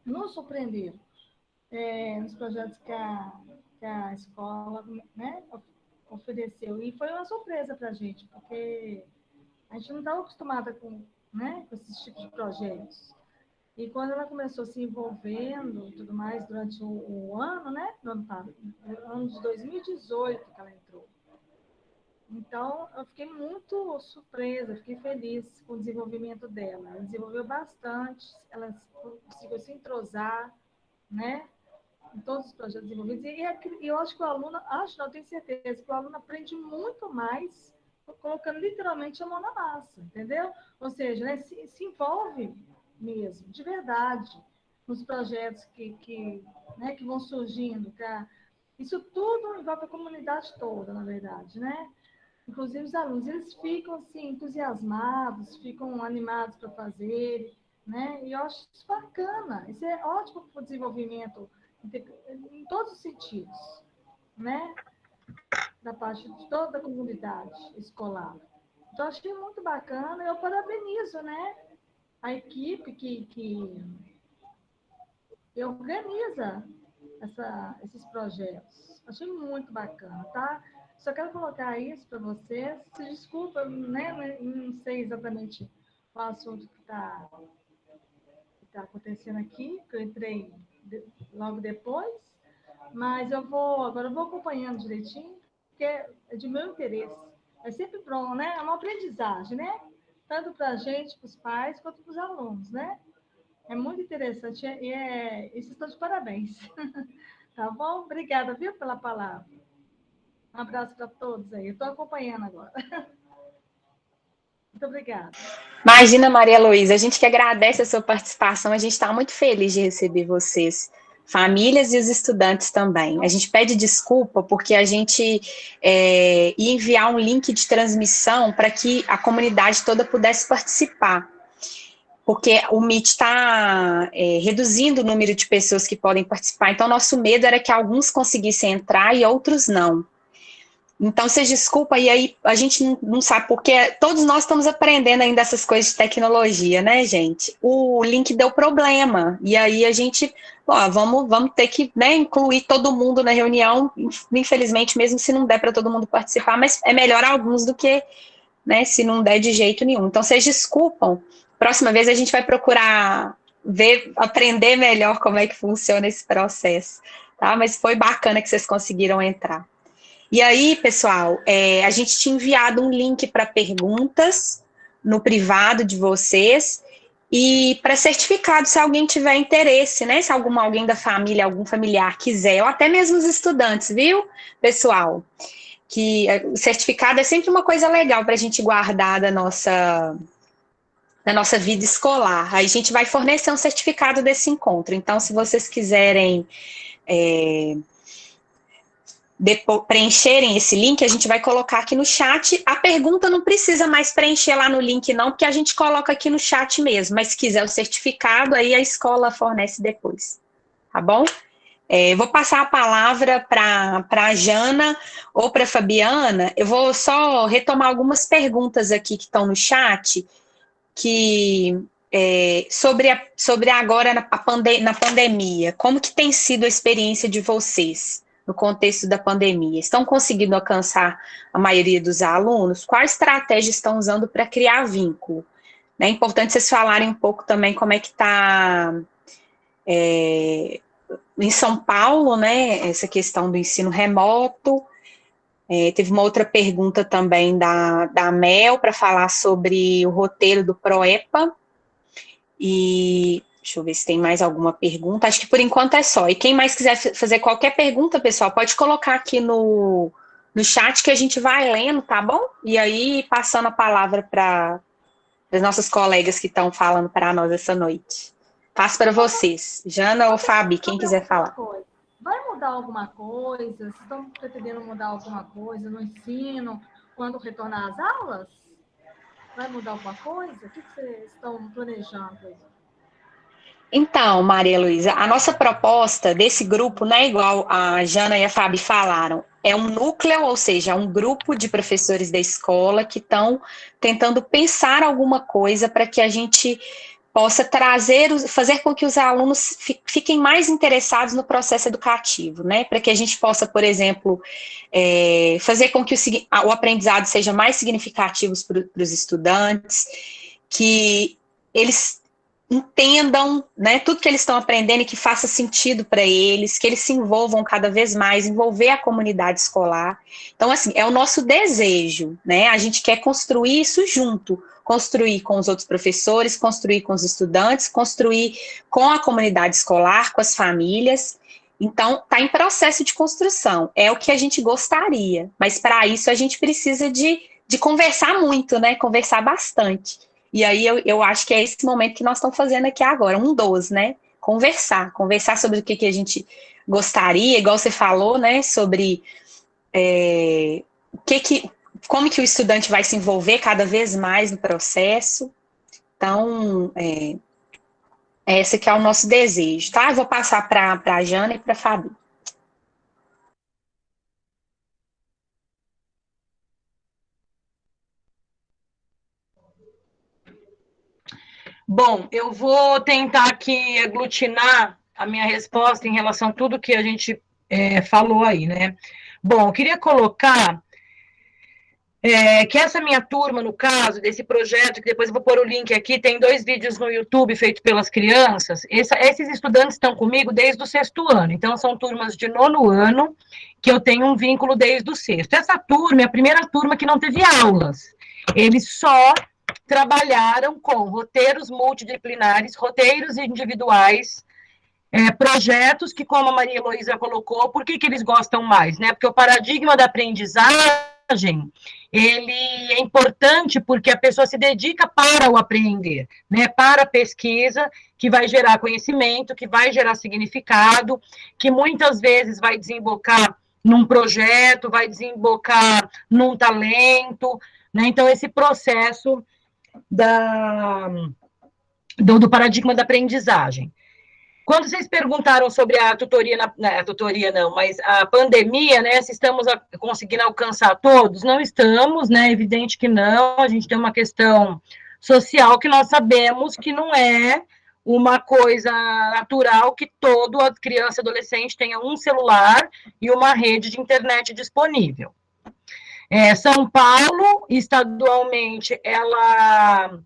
Nos surpreenderam. Nos projetos que a escola, né, ofereceu. E foi uma surpresa para a gente, porque a gente não estava acostumada com, né, com esses tipos de projetos. E quando ela começou se envolvendo e tudo mais durante o ano, né, no ano de 2018 que ela entrou. Então, eu fiquei muito surpresa, fiquei feliz com o desenvolvimento dela. Ela desenvolveu bastante, ela conseguiu se entrosar, né, em todos os projetos desenvolvidos. E eu acho que o aluno, não tenho certeza, que o aluno aprende muito mais colocando literalmente a mão na massa, entendeu? Ou seja, né, se envolve mesmo, de verdade, nos projetos né, que vão surgindo. Isso tudo envolve a comunidade toda, na verdade, né? Inclusive os alunos, eles ficam assim, entusiasmados, ficam animados para fazer, né? E eu acho isso bacana, isso é ótimo para o desenvolvimento em todos os sentidos, né? Da parte de toda a comunidade escolar. Então, achei muito bacana, eu parabenizo, né? A equipe que organiza esses projetos. Achei muito bacana, tá? Só quero colocar isso para vocês. Se desculpa, né? Não sei exatamente o assunto que está acontecendo aqui, que eu entrei logo depois, mas agora eu vou acompanhando direitinho, porque é de meu interesse. É sempre bom, né? É uma aprendizagem, né? Tanto para a gente, para os pais, quanto para os alunos, né? É muito interessante e vocês estão de parabéns. Tá bom? Obrigada, viu, pela palavra. Um abraço para todos aí. Eu estou acompanhando agora. Muito obrigada. Imagina, Maria Luísa, a gente que agradece a sua participação, a gente está muito feliz de receber vocês, famílias e os estudantes também. A gente pede desculpa porque a gente ia enviar um link de transmissão para que a comunidade toda pudesse participar, porque o Meet está reduzindo o número de pessoas que podem participar, então nosso medo era que alguns conseguissem entrar e outros não. Então, vocês desculpa, e aí a gente não sabe, porque todos nós estamos aprendendo ainda essas coisas de tecnologia, né, gente? O link deu problema, e aí a gente, vamos ter que, né, incluir todo mundo na reunião, infelizmente, mesmo se não der para todo mundo participar, mas é melhor alguns do que, né, se não der de jeito nenhum. Então, vocês desculpam, próxima vez a gente vai procurar aprender melhor como é que funciona esse processo, tá? Mas foi bacana que vocês conseguiram entrar. E aí, pessoal, a gente tinha enviado um link para perguntas no privado de vocês e para certificado, se alguém tiver interesse, né? Se alguém da família, algum familiar quiser, ou até mesmo os estudantes, viu, pessoal? Que o certificado é sempre uma coisa legal para a gente guardar da nossa vida escolar. Aí a gente vai fornecer um certificado desse encontro. Então, se vocês quiserem preencherem esse link, a gente vai colocar aqui no chat. A pergunta não precisa mais preencher lá no link não, porque a gente coloca aqui no chat mesmo, mas se quiser o certificado, aí a escola fornece depois, tá bom? Vou passar a palavra para a Jana ou para a Fabiana. Eu vou só retomar algumas perguntas aqui que estão no chat, sobre agora na pandemia. Como que tem sido a experiência de vocês no contexto da pandemia? Estão conseguindo alcançar a maioria dos alunos? Qual estratégia estão usando para criar vínculo? É importante vocês falarem um pouco também como é que está em São Paulo, né, essa questão do ensino remoto. Teve uma outra pergunta também da Mel para falar sobre o roteiro do PROEPA. E deixa eu ver se tem mais alguma pergunta. Acho que por enquanto é só. E quem mais quiser fazer qualquer pergunta, pessoal, pode colocar aqui no chat que a gente vai lendo, tá bom? E aí, passando a palavra para as nossas colegas que estão falando para nós essa noite. Passo para vocês. Jana ou Fabi, quem quiser falar. Vai mudar alguma coisa? Vocês estão pretendendo mudar alguma coisa no ensino quando retornar às aulas? Vai mudar alguma coisa? O que vocês estão planejando aí? Então, Maria Luísa, a nossa proposta desse grupo não é igual a Jana e a Fabi falaram. É um núcleo, ou seja, um grupo de professores da escola que estão tentando pensar alguma coisa para que a gente possa fazer com que os alunos fiquem mais interessados no processo educativo, né? Para que a gente possa, por exemplo, fazer com que o aprendizado seja mais significativo para os estudantes, que eles entendam, né, tudo que eles estão aprendendo e que faça sentido para eles, que eles se envolvam cada vez mais, envolver a comunidade escolar. Então, assim, é o nosso desejo, né? A gente quer construir isso junto, construir com os outros professores, construir com os estudantes, construir com a comunidade escolar, com as famílias. Então, está em processo de construção. É o que a gente gostaria, mas para isso a gente precisa de conversar muito, né? Conversar bastante. E aí eu acho que é esse momento que nós estamos fazendo aqui agora, um dos, né? Conversar sobre o que a gente gostaria, igual você falou, né? Sobre como que o estudante vai se envolver cada vez mais no processo. Então, esse que é o nosso desejo, tá? Eu vou passar para a Jana e para a Fabi. Bom, eu vou tentar aqui aglutinar a minha resposta em relação a tudo que a gente falou aí, né? Bom, eu queria colocar que essa minha turma, no caso, desse projeto, que depois eu vou pôr o link aqui, tem 2 vídeos no YouTube feitos pelas crianças. Esses estudantes estão comigo desde o 6º ano, então são turmas de 9º ano, que eu tenho um vínculo desde o 6º. Essa turma é a primeira turma que não teve aulas. Eles só trabalharam com roteiros multidisciplinares, roteiros individuais, projetos que, como a Maria Heloísa colocou, por que eles gostam mais, né? Porque o paradigma da aprendizagem, ele é importante porque a pessoa se dedica para o aprender, né? Para a pesquisa, que vai gerar conhecimento, que vai gerar significado, que muitas vezes vai desembocar num projeto, vai desembocar num talento, né? Então, esse processo do paradigma da aprendizagem. Quando vocês perguntaram sobre a tutoria, mas a pandemia, né, se estamos conseguindo alcançar todos, não estamos, né, evidente que não, a gente tem uma questão social que nós sabemos que não é uma coisa natural que toda criança e adolescente tenha um celular e uma rede de internet disponível. São Paulo, estadualmente, ela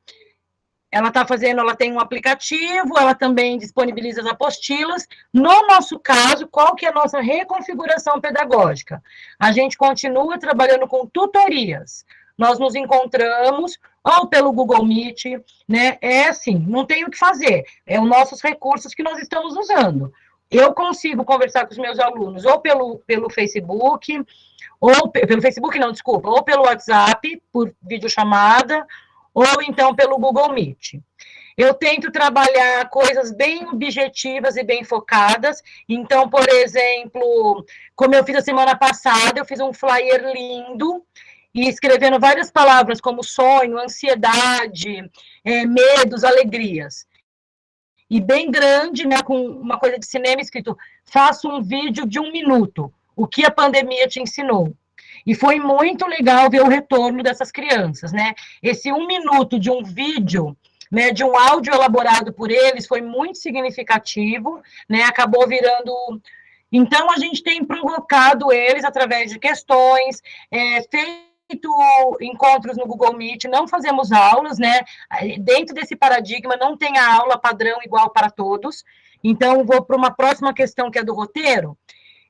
tem um aplicativo, ela também disponibiliza as apostilas. No nosso caso, qual que é a nossa reconfiguração pedagógica? A gente continua trabalhando com tutorias. Nós nos encontramos ou pelo Google Meet, né? Assim, não tem o que fazer. É os nossos recursos que nós estamos usando. Eu consigo conversar com os meus alunos ou pelo Facebook, ou pelo Facebook, não, desculpa, ou pelo WhatsApp, por videochamada, ou então pelo Google Meet. Eu tento trabalhar coisas bem objetivas e bem focadas. Então, por exemplo, como eu fiz a semana passada, eu fiz um flyer lindo e escrevendo várias palavras como sonho, ansiedade, medos, alegrias. E bem grande, né, com uma coisa de cinema escrito, faça um vídeo de 1 minuto, o que a pandemia te ensinou. E foi muito legal ver o retorno dessas crianças, né? Esse 1 minuto de um vídeo, né, de um áudio elaborado por eles, foi muito significativo, né? Acabou virando... Então, a gente tem provocado eles através de questões, feito encontros no Google Meet, não fazemos aulas, né? Dentro desse paradigma, não tem a aula padrão igual para todos. Então, vou para uma próxima questão, que é do roteiro.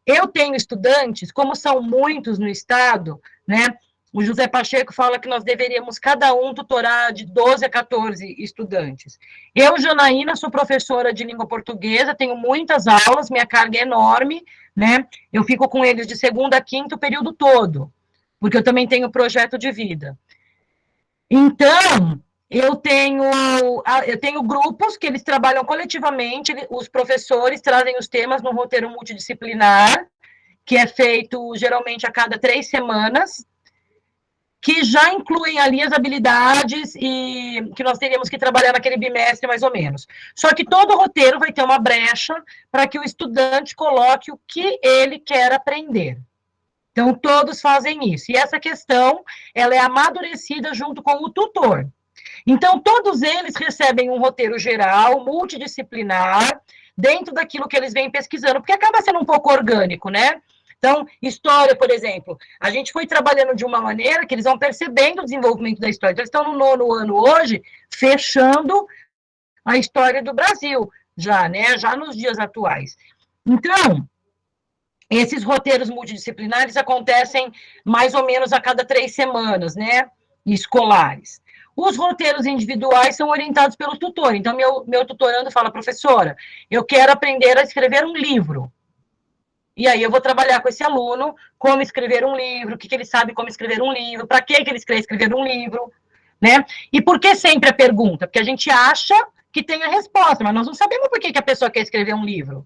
Eu tenho estudantes, como são muitos no estado, né? O José Pacheco fala que nós deveríamos, cada um, tutorar de 12 a 14 estudantes. Eu, Janaína, sou professora de língua portuguesa, tenho muitas aulas, minha carga é enorme, né? Eu fico com eles de segunda a quinta o período todo, porque eu também tenho projeto de vida. Então, eu tenho grupos que eles trabalham coletivamente, os professores trazem os temas no roteiro multidisciplinar, que é feito geralmente a cada 3 semanas, que já incluem ali as habilidades e que nós teríamos que trabalhar naquele bimestre, mais ou menos. Só que todo roteiro vai ter uma brecha para que o estudante coloque o que ele quer aprender. Então, todos fazem isso. E essa questão, ela é amadurecida junto com o tutor. Então, todos eles recebem um roteiro geral, multidisciplinar, dentro daquilo que eles vêm pesquisando, porque acaba sendo um pouco orgânico, né? Então, história, por exemplo, a gente foi trabalhando de uma maneira que eles vão percebendo o desenvolvimento da história. Então, eles estão no 9º ano hoje, fechando a história do Brasil, já, né? Já nos dias atuais. Então, esses roteiros multidisciplinares acontecem mais ou menos a cada 3 semanas, né? Escolares. Os roteiros individuais são orientados pelo tutor. Então, meu tutorando fala, professora, eu quero aprender a escrever um livro. E aí eu vou trabalhar com esse aluno como escrever um livro, o que ele sabe como escrever um livro, para que ele quer escrever um livro, né? E por que sempre a pergunta? Porque a gente acha que tem a resposta, mas nós não sabemos por que a pessoa quer escrever um livro.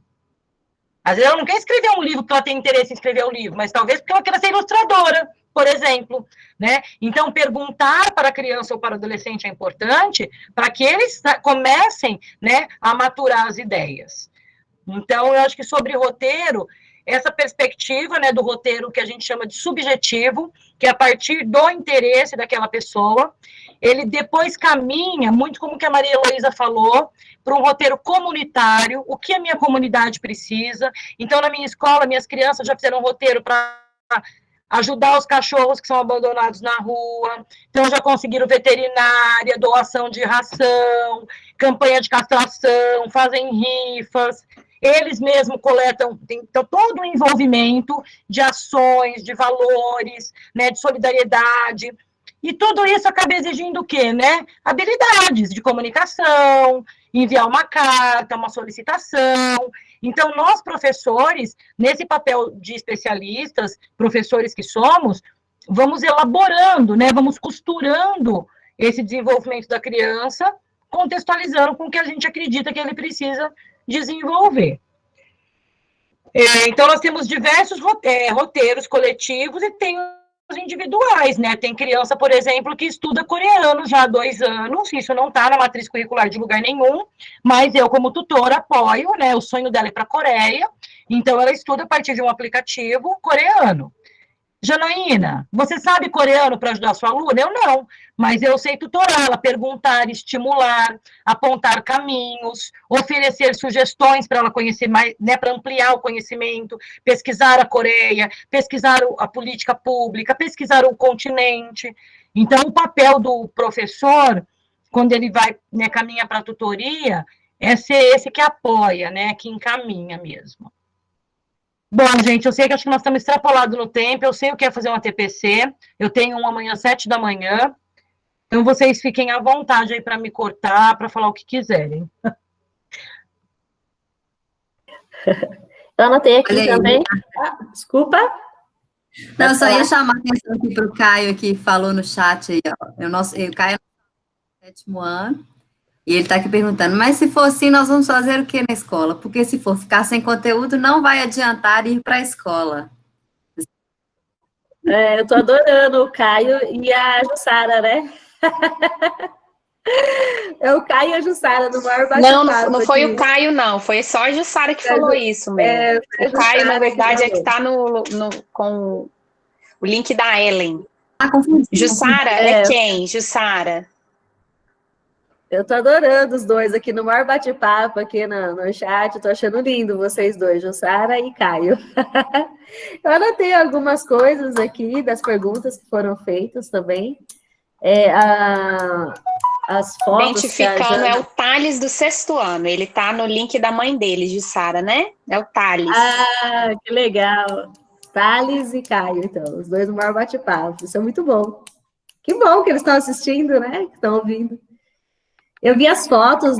Às vezes ela não quer escrever um livro porque ela tem interesse em escrever um livro, mas talvez porque ela queira ser ilustradora, por exemplo, né? Então, perguntar para a criança ou para o adolescente é importante para que eles comecem, né, a maturar as ideias. Então, eu acho que sobre roteiro, essa perspectiva, né, do roteiro que a gente chama de subjetivo, que é a partir do interesse daquela pessoa, ele depois caminha, muito como que a Maria Heloísa falou, para um roteiro comunitário, o que a minha comunidade precisa. Então, na minha escola, minhas crianças já fizeram um roteiro para ajudar os cachorros que são abandonados na rua, então já conseguiram veterinária, doação de ração, campanha de castração, fazem rifas, eles mesmos coletam, então, todo o envolvimento de ações, de valores, né, de solidariedade, e tudo isso acaba exigindo o quê, né? Habilidades de comunicação, enviar uma carta, uma solicitação. Então, nós, professores, nesse papel de especialistas, professores que somos, vamos elaborando, né? Vamos costurando esse desenvolvimento da criança, contextualizando com o que a gente acredita que ele precisa desenvolver. Então, nós temos diversos roteiros coletivos e tem os individuais, né? Tem criança, por exemplo, que estuda coreano já há 2 anos, isso não está na matriz curricular de lugar nenhum, mas eu, como tutora, apoio, né? O sonho dela é para a Coreia, então ela estuda a partir de um aplicativo coreano. Janaína, você sabe coreano para ajudar a sua aluna? Eu não, mas eu sei tutorá-la, perguntar, estimular, apontar caminhos, oferecer sugestões para ela conhecer mais, né, para ampliar o conhecimento, pesquisar a Coreia, pesquisar a política pública, pesquisar o continente. Então, o papel do professor, quando ele vai, né, caminha para a tutoria, é ser esse que apoia, né, que encaminha mesmo. Bom, gente, eu sei que acho que nós estamos extrapolados no tempo, eu sei o que é fazer uma TPC, eu tenho um amanhã às 7 da manhã, então vocês fiquem à vontade aí para me cortar, para falar o que quiserem. Eu anotei aqui também. Desculpa. Não, eu só ia chamar a atenção aqui para o Caio, que falou no chat aí, ó. O Caio é no 7º ano, e ele está aqui perguntando, mas se for assim, nós vamos fazer o que na escola? Porque se for ficar sem conteúdo, não vai adiantar ir para a escola. Eu estou adorando o Caio e a Jussara, né? É o Caio e a Jussara, no maior bate-papo. Não foi o Caio, não. Foi só a Jussara que falou isso mesmo. O Caio, na verdade, é que está com o link da Ellen. Confundi. Jussara é quem? Jussara. Eu tô adorando os dois aqui no maior bate-papo, aqui no chat. Tô achando lindo vocês dois, Jussara e Caio. Eu anotei algumas coisas aqui das perguntas que foram feitas também. As fotos. Identificando, é o Thales do 6º ano. Ele tá no link da mãe dele, Jussara, né? É o Thales. Ah, que legal. Thales e Caio, então. Os dois no maior bate-papo. Isso é muito bom. Que bom que eles estão assistindo, né? Que estão ouvindo. Eu vi as fotos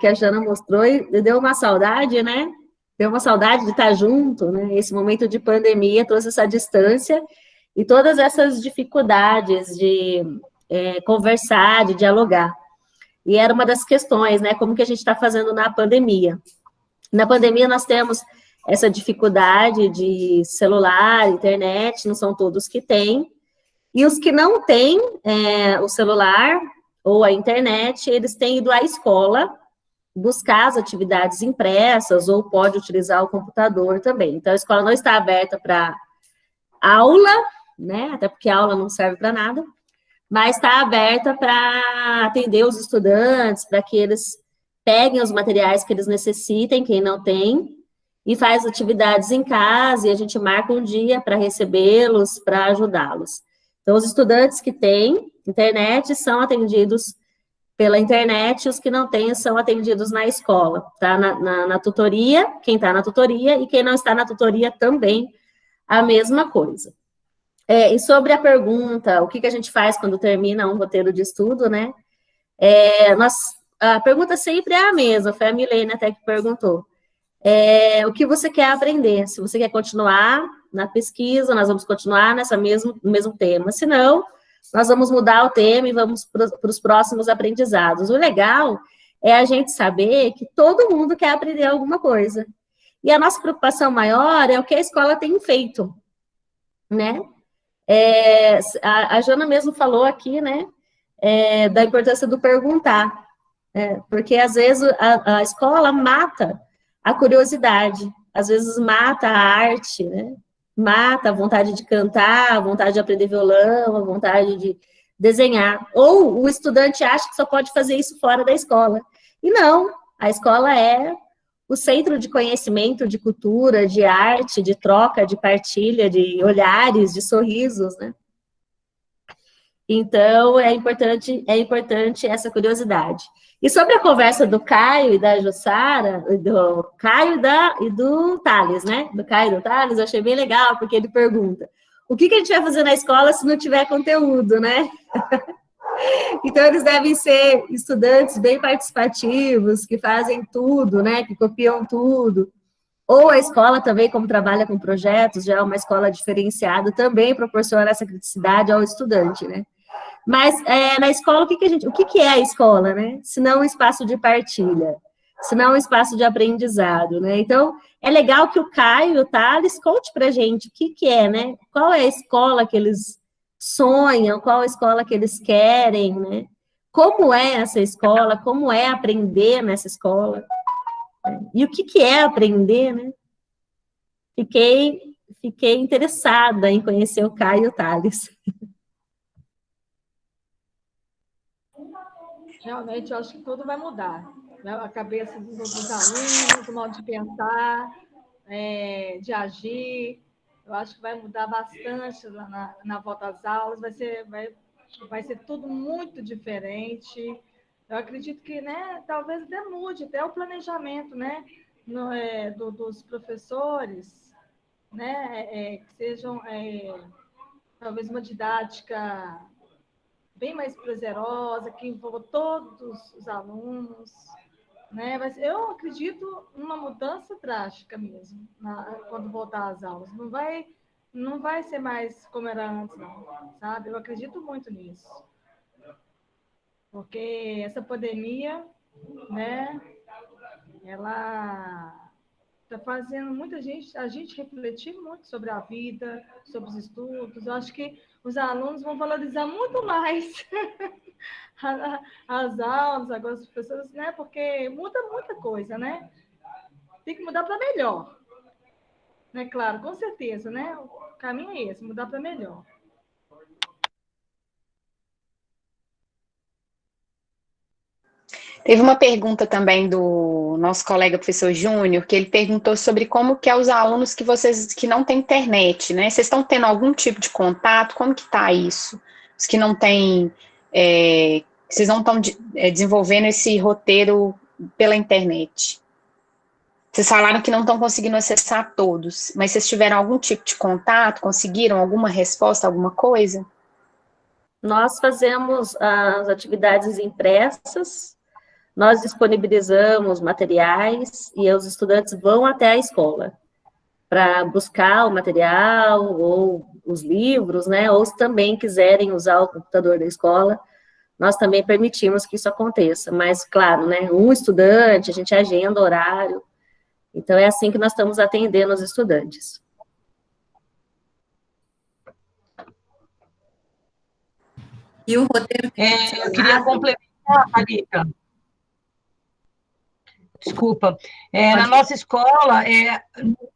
que a Jana mostrou e deu uma saudade, né? Deu uma saudade de estar junto, né? Esse momento de pandemia trouxe essa distância e todas essas dificuldades de conversar, de dialogar. E era uma das questões, né? Como que a gente está fazendo na pandemia? Na pandemia nós temos essa dificuldade de celular, internet, não são todos que têm. E os que não têm o celular ou a internet, eles têm ido à escola buscar as atividades impressas ou pode utilizar o computador também. Então, a escola não está aberta para aula, né? Até porque a aula não serve para nada, mas está aberta para atender os estudantes, para que eles peguem os materiais que eles necessitem, quem não tem, e faz atividades em casa, e a gente marca um dia para recebê-los, para ajudá-los. Então, os estudantes que têm internet são atendidos pela internet, os que não têm são atendidos na escola, tá? Na tutoria, quem está na tutoria, e quem não está na tutoria também, a mesma coisa. E sobre a pergunta, o que a gente faz quando termina um roteiro de estudo, né? A pergunta sempre é a mesma, foi a Milene até que perguntou. O que você quer aprender? Se você quer continuar na pesquisa, nós vamos continuar no mesmo tema. Se não, nós vamos mudar o tema e vamos para os próximos aprendizados. O legal é a gente saber que todo mundo quer aprender alguma coisa. E a nossa preocupação maior é o que a escola tem feito, né? A Jana mesmo falou aqui, né, da importância do perguntar, porque às vezes a escola mata a curiosidade, às vezes mata a arte, né, mata a vontade de cantar, a vontade de aprender violão, a vontade de desenhar, ou o estudante acha que só pode fazer isso fora da escola, e não, a escola é o centro de conhecimento, de cultura, de arte, de troca, de partilha, de olhares, de sorrisos, né? Então, é importante essa curiosidade. E sobre a conversa do Caio e da Jussara, do Caio e do Thales, né? Do Caio e do Thales, eu achei bem legal, porque ele pergunta, o que a gente vai fazer na escola se não tiver conteúdo, né? Então, eles devem ser estudantes bem participativos, que fazem tudo, né, que copiam tudo. Ou a escola também, como trabalha com projetos, já é uma escola diferenciada, também proporciona essa criticidade ao estudante, né. Mas, na escola, o que é a escola, né? Se não um espaço de partilha, se não um espaço de aprendizado, né? Então, é legal que o Caio e o Thales conte pra gente o que é, né? Qual é a escola que eles sonham, qual a escola que eles querem, né? Como é essa escola, como é aprender nessa escola, né? E o que é aprender, né? Fiquei interessada em conhecer o Caio e o Thales. Realmente, eu acho que tudo vai mudar, né? A cabeça dos alunos, o modo de pensar, de agir. Eu acho que vai mudar bastante na volta às aulas, vai ser tudo muito diferente. Eu acredito que, né, talvez até mude até o planejamento, né, dos professores, né, que sejam talvez uma didática bem mais prazerosa, que envolva todos os alunos, né? Mas eu acredito numa mudança drástica mesmo, quando voltar às aulas. Não vai ser mais como era antes, não, sabe? Eu acredito muito nisso. Porque essa pandemia, né, ela está fazendo a gente refletir muito sobre a vida, sobre os estudos. Eu acho que os alunos vão valorizar muito mais as aulas, agora os professores, né? Porque muda muita coisa, né? Tem que mudar para melhor. Né? Claro, com certeza, né? O caminho é esse, mudar para melhor. Teve uma pergunta também do nosso colega professor Júnior, que ele perguntou sobre como que é os alunos que não têm internet, né? Vocês estão tendo algum tipo de contato? Como que está isso? Os que não têm, vocês não estão desenvolvendo esse roteiro pela internet. Vocês falaram que não estão conseguindo acessar todos, mas vocês tiveram algum tipo de contato? Conseguiram alguma resposta, alguma coisa? Nós fazemos as atividades impressas, nós disponibilizamos materiais e os estudantes vão até a escola para buscar o material ou os livros, né? Ou se também quiserem usar o computador da escola, nós também permitimos que isso aconteça. Mas, claro, né? Um estudante, a gente agenda horário. Então, é assim que nós estamos atendendo os estudantes. E o roteiro Eu queria complementar, Thalita. Desculpa. Na nossa escola,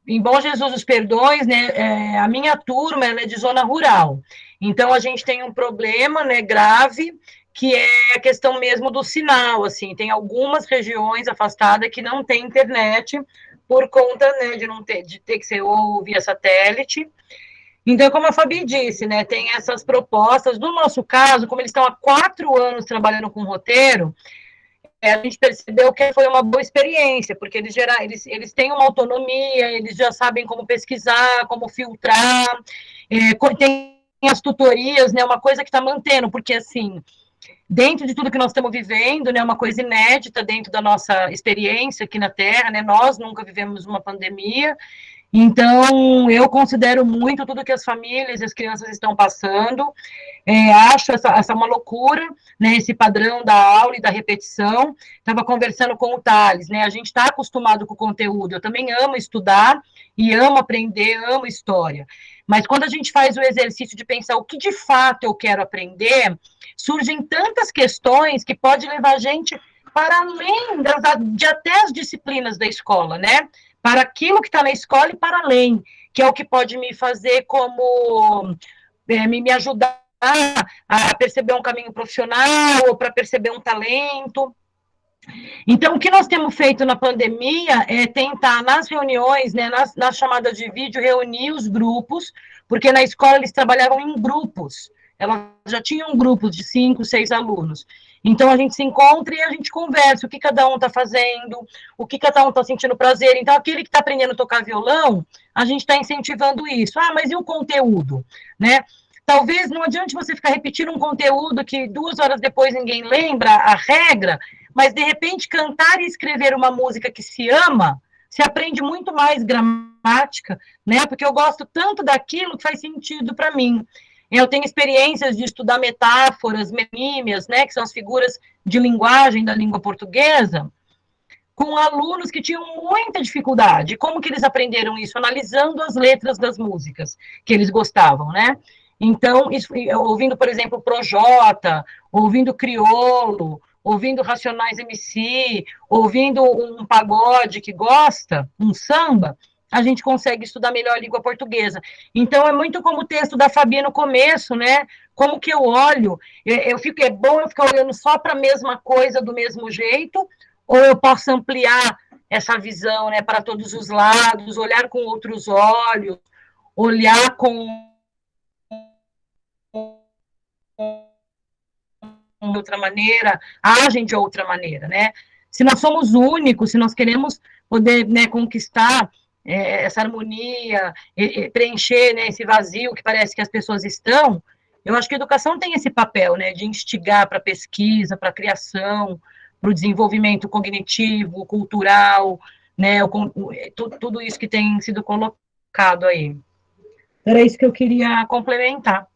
em Bom Jesus dos Perdões, né, a minha turma ela é de zona rural. Então, a gente tem um problema, né, grave, que é a questão mesmo do sinal, assim. Tem algumas regiões afastadas que não tem internet por conta, né, de ter que ser ou via satélite. Então, como a Fabi disse, né, tem essas propostas. No nosso caso, como eles estão há 4 anos trabalhando com roteiro, a gente percebeu que foi uma boa experiência, porque eles têm uma autonomia, eles já sabem como pesquisar, como filtrar, tem as tutorias, né, uma coisa que está mantendo, porque, assim, dentro de tudo que nós estamos vivendo, né, uma coisa inédita dentro da nossa experiência aqui na Terra, né, nós nunca vivemos uma pandemia, então eu considero muito tudo que as famílias e as crianças estão passando, acho essa uma loucura, né, esse padrão da aula e da repetição. Estava conversando com o Thales, né, a gente está acostumado com o conteúdo, eu também amo estudar e amo aprender, amo história, mas quando a gente faz o exercício de pensar o que de fato eu quero aprender, surgem tantas questões que pode levar a gente para além de até as disciplinas da escola, né, para aquilo que está na escola e para além, que é o que pode me fazer como, me ajudar a perceber um caminho profissional, ou para perceber um talento. Então, o que nós temos feito na pandemia é tentar, nas reuniões, né, nas chamadas de vídeo, reunir os grupos, porque na escola eles trabalhavam em grupos, elas já tinham grupos de 5, 6 alunos. Então, a gente se encontra e a gente conversa o que cada um está fazendo, o que cada um está sentindo prazer. Então, aquele que está aprendendo a tocar violão, a gente está incentivando isso. Ah, mas e o conteúdo? Né? Talvez não adiante você ficar repetindo um conteúdo que 2 horas depois ninguém lembra a regra, mas, de repente, cantar e escrever uma música que se ama, se aprende muito mais gramática, né? Porque eu gosto tanto daquilo que faz sentido para mim. Eu tenho experiências de estudar metáforas, menímias, né? Que são as figuras de linguagem da língua portuguesa, com alunos que tinham muita dificuldade. Como que eles aprenderam isso? Analisando as letras das músicas que eles gostavam, né? Então, ouvindo, por exemplo, Projota, ouvindo Criolo, ouvindo Racionais MC, ouvindo um pagode que gosta, um samba, a gente consegue estudar melhor a língua portuguesa. Então, é muito como o texto da Fabi no começo, né? Como que eu olho, é bom eu ficar olhando só para a mesma coisa do mesmo jeito, ou eu posso ampliar essa visão, né, para todos os lados, olhar com outros olhos, olhar com outra maneira, agem de outra maneira, né? Se nós somos únicos, se nós queremos poder, né, conquistar essa harmonia, preencher, né, esse vazio que parece que as pessoas estão, eu acho que a educação tem esse papel, né, de instigar para a pesquisa, para a criação, para o desenvolvimento cognitivo, cultural, né, tudo isso que tem sido colocado aí. Era isso que eu queria complementar.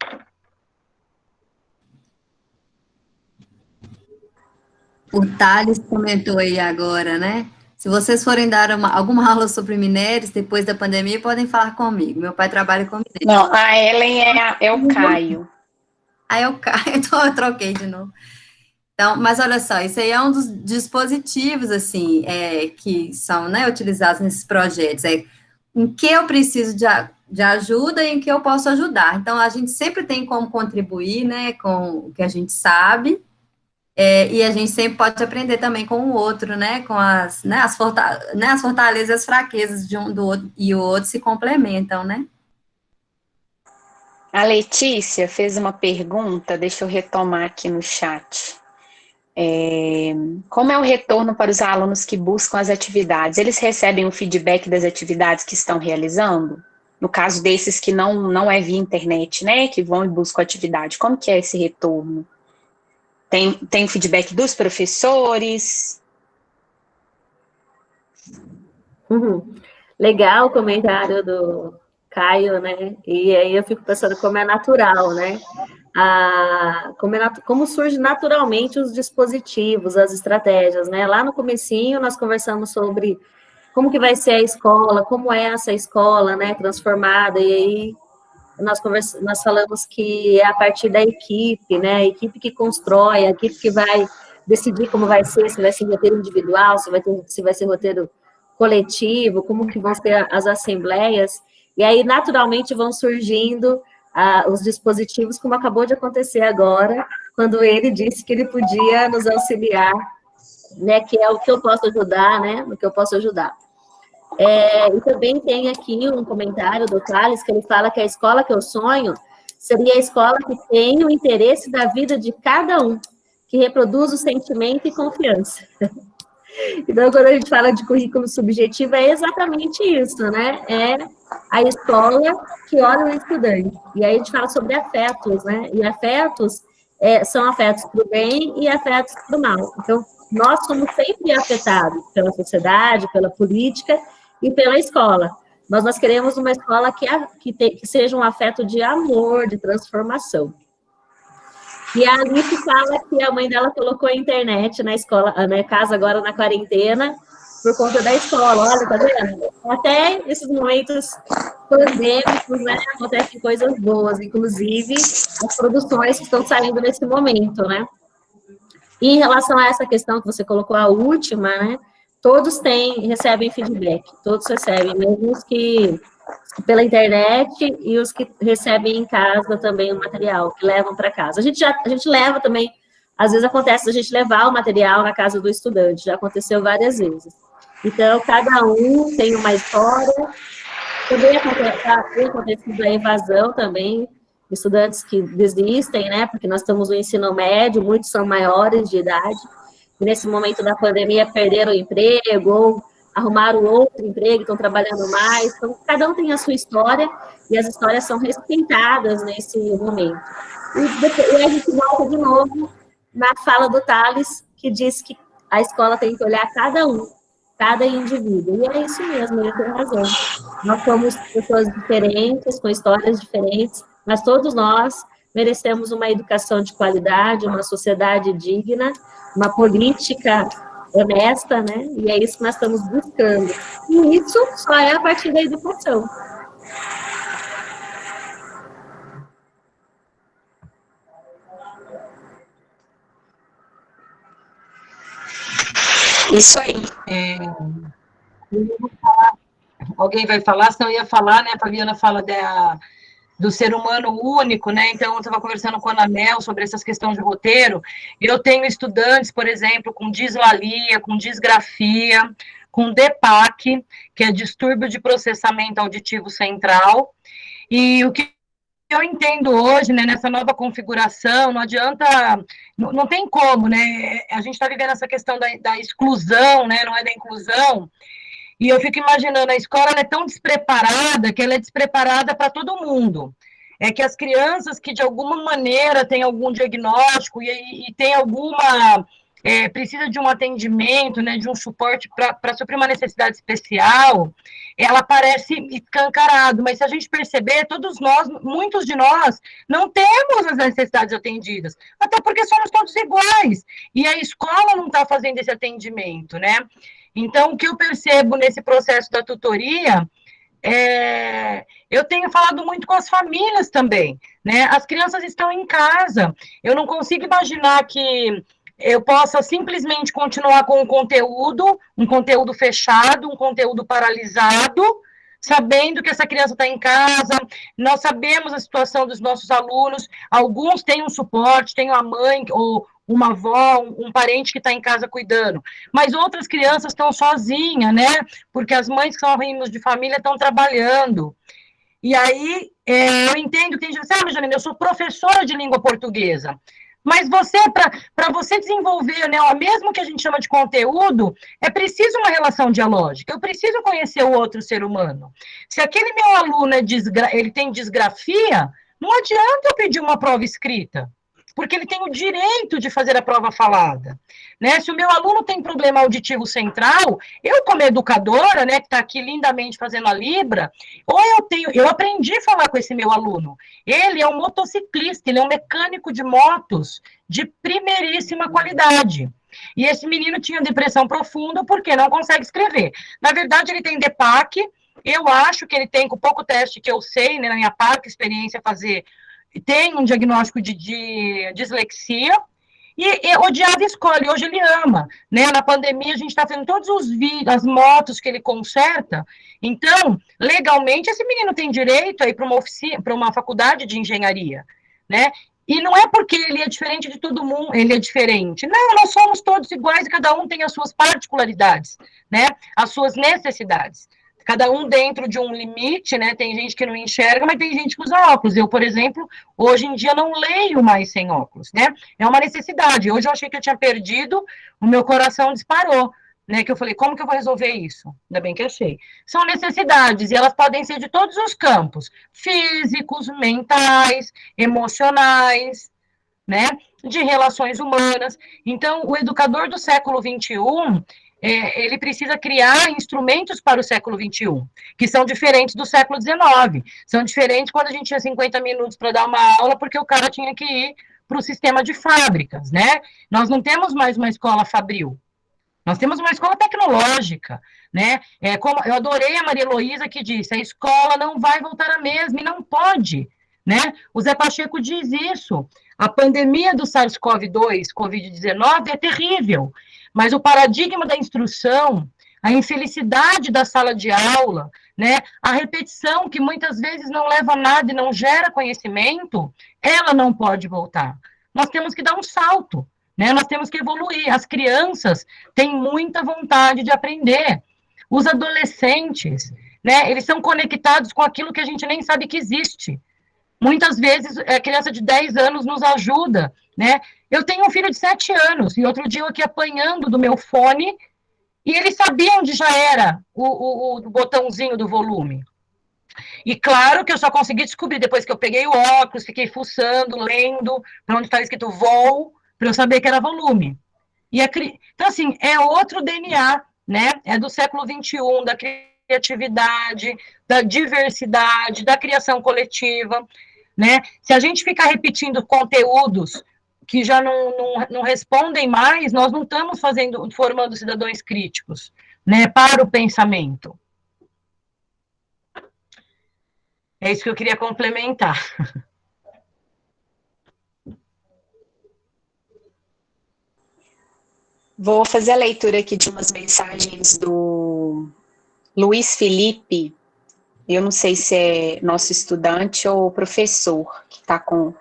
O Thales comentou aí agora, né? Se vocês forem dar alguma aula sobre minérios depois da pandemia, podem falar comigo. Meu pai trabalha com minérios. Não, a Ellen é o Caio. Aí eu caio, então eu troquei de novo. Então, mas olha só, isso aí é um dos dispositivos, assim, que são, né, utilizados nesses projetos. Em que eu preciso de ajuda e em que eu posso ajudar. Então, a gente sempre tem como contribuir, né, com o que a gente sabe, e a gente sempre pode aprender também com o outro, né, com as fortalezas e as fraquezas de um do outro, e o outro se complementam, né? A Letícia fez uma pergunta, deixa eu retomar aqui no chat. Como é o retorno para os alunos que buscam as atividades? Eles recebem um feedback das atividades que estão realizando? No caso desses que não é via internet, né, que vão e buscam atividade, como que é esse retorno? Tem feedback dos professores? Legal o comentário do Caio, né? E aí eu fico pensando como é natural, né? Como surge naturalmente os dispositivos, as estratégias, né? Lá no comecinho nós conversamos sobre como que vai ser a escola, como é essa escola, né? Transformada, e aí nós falamos que é a partir da equipe, né? A equipe que constrói, a equipe que vai decidir como vai ser, se vai ser roteiro individual, se vai ser roteiro coletivo, como que vão ser as assembleias, e aí, naturalmente, vão surgindo os dispositivos, como acabou de acontecer agora, quando ele disse que ele podia nos auxiliar, né, que é o que eu posso ajudar, né, no que eu posso ajudar. E também tem aqui um comentário do Thales, que ele fala que a escola que eu sonho seria a escola que tem o interesse da vida de cada um, que reproduz o sentimento e confiança. Então, quando a gente fala de currículo subjetivo, é exatamente isso, né? É a escola que olha o estudante. E aí a gente fala sobre afetos, né? E afetos são afetos para o bem e afetos para o mal. Então, nós somos sempre afetados pela sociedade, pela política e pela escola. Mas nós queremos uma escola que seja um afeto de amor, de transformação. E a Alice fala que a mãe dela colocou a internet na escola, na casa agora na quarentena, por conta da escola. Olha, tá vendo? Até esses momentos pandêmicos, né, acontecem coisas boas, inclusive as produções que estão saindo nesse momento, né? E em relação a essa questão que você colocou, a última, né, todos recebem feedback, todos recebem, mesmo os que pela internet e os que recebem em casa também o material, que levam para casa. A gente leva também, às vezes acontece a gente levar o material na casa do estudante, já aconteceu várias vezes. Então, cada um tem uma história, também tem acontecido a evasão também, estudantes que desistem, né, porque nós estamos no ensino médio, muitos são maiores de idade, e nesse momento da pandemia perderam o emprego, ou arrumaram outro emprego, estão trabalhando mais, então cada um tem a sua história, e as histórias são respeitadas nesse momento. E a gente volta de novo na fala do Thales, que diz que a escola tem que olhar cada um, cada indivíduo, e é isso mesmo, ele tem razão. Nós somos pessoas diferentes, com histórias diferentes, mas todos nós merecemos uma educação de qualidade, uma sociedade digna, uma política honesta, né? E é isso que nós estamos buscando. E isso só é a partir da educação. Isso aí. Alguém vai falar, senão eu ia falar, né? A Fabiana fala do ser humano único, né? Então, eu estava conversando com a Ana Mel sobre essas questões de roteiro, e eu tenho estudantes, por exemplo, com dislalia, com disgrafia, com DPAC, que é distúrbio de processamento auditivo central, e o que eu entendo hoje, né, nessa nova configuração, não adianta, não tem como, né? A gente está vivendo essa questão da exclusão, né? Não é da inclusão. E eu fico imaginando, a escola é tão despreparada que ela é despreparada para todo mundo. É que as crianças que, de alguma maneira, têm algum diagnóstico e tem alguma... precisa de um atendimento, né, de um suporte para suprir uma necessidade especial, ela parece escancarado. Mas se a gente perceber, todos nós, muitos de nós, não temos as necessidades atendidas. Até porque somos todos iguais. E a escola não está fazendo esse atendimento, né? Então, o que eu percebo nesse processo da tutoria, eu tenho falado muito com as famílias também, né? As crianças estão em casa, eu não consigo imaginar que eu possa simplesmente continuar com um conteúdo fechado, um conteúdo paralisado, sabendo que essa criança está em casa, nós sabemos a situação dos nossos alunos, alguns têm um suporte, têm uma mãe ou uma avó, um parente que está em casa cuidando, mas outras crianças estão sozinhas, né, porque as mães que são reinos de família estão trabalhando, e aí eu entendo que tem gente que diz, Janine, eu sou professora de língua portuguesa, mas para você desenvolver, né, mesmo que a gente chama de conteúdo, é preciso uma relação dialógica, eu preciso conhecer o outro ser humano. Se aquele meu aluno ele tem disgrafia, não adianta eu pedir uma prova escrita, porque ele tem o direito de fazer a prova falada, né? Se o meu aluno tem problema auditivo central, eu como educadora, né, que está aqui lindamente fazendo a Libra, eu aprendi a falar com esse meu aluno. Ele é um motociclista, ele é um mecânico de motos de primeiríssima qualidade. E esse menino tinha depressão profunda porque não consegue escrever. Na verdade, ele tem DPAC, Eu acho que ele tem, com pouco teste que eu sei, né, na minha parte experiência fazer, tem um diagnóstico de dislexia, e odiava a escola, e hoje ele ama, né? Na pandemia, a gente está vendo todos os vídeos, as motos que ele conserta. Então, legalmente, esse menino tem direito a ir para uma faculdade de engenharia, né? E não é porque ele é diferente de todo mundo, ele é diferente. Não, nós somos todos iguais e cada um tem as suas particularidades, né? As suas necessidades. Cada um dentro de um limite, né? Tem gente que não enxerga, mas tem gente que usa óculos. Eu, por exemplo, hoje em dia não leio mais sem óculos, né? É uma necessidade. Hoje eu achei que eu tinha perdido, o meu coração disparou, né? Que eu falei, como que eu vou resolver isso? Ainda bem que achei. São necessidades, e elas podem ser de todos os campos: físicos, mentais, emocionais, né? De relações humanas. Então, o educador do século XXI, ele precisa criar instrumentos para o século XXI, que são diferentes do século XIX. São diferentes quando a gente tinha 50 minutos para dar uma aula, porque o cara tinha que ir para o sistema de fábricas, né? Nós não temos mais uma escola fabril. Nós temos uma escola tecnológica, né? Como, eu adorei a Maria Heloísa que disse, a escola não vai voltar à mesma, e não pode, né? O Zé Pacheco diz isso. A pandemia do SARS-CoV-2, Covid-19, é terrível, mas o paradigma da instrução, a infelicidade da sala de aula, né? A repetição, que muitas vezes não leva a nada e não gera conhecimento, ela não pode voltar. Nós temos que dar um salto, né? Nós temos que evoluir. As crianças têm muita vontade de aprender. Os adolescentes, né? Eles são conectados com aquilo que a gente nem sabe que existe. Muitas vezes, a criança de 10 anos nos ajuda, né? Eu tenho um filho de 7 anos, e outro dia eu aqui apanhando do meu fone, e ele sabia onde já era o botãozinho do volume. E claro que eu só consegui descobrir depois que eu peguei o óculos, fiquei fuçando, lendo, para onde estava escrito voo, para eu saber que era volume. Então, assim, é outro DNA, né? É do século XXI, da criatividade, da diversidade, da criação coletiva, né? Se a gente ficar repetindo conteúdos que já não respondem mais, nós não estamos formando cidadãos críticos, né? Para o pensamento. É isso que eu queria complementar. Vou fazer a leitura aqui de umas mensagens do Luiz Felipe. Eu não sei se é nosso estudante ou professor que está com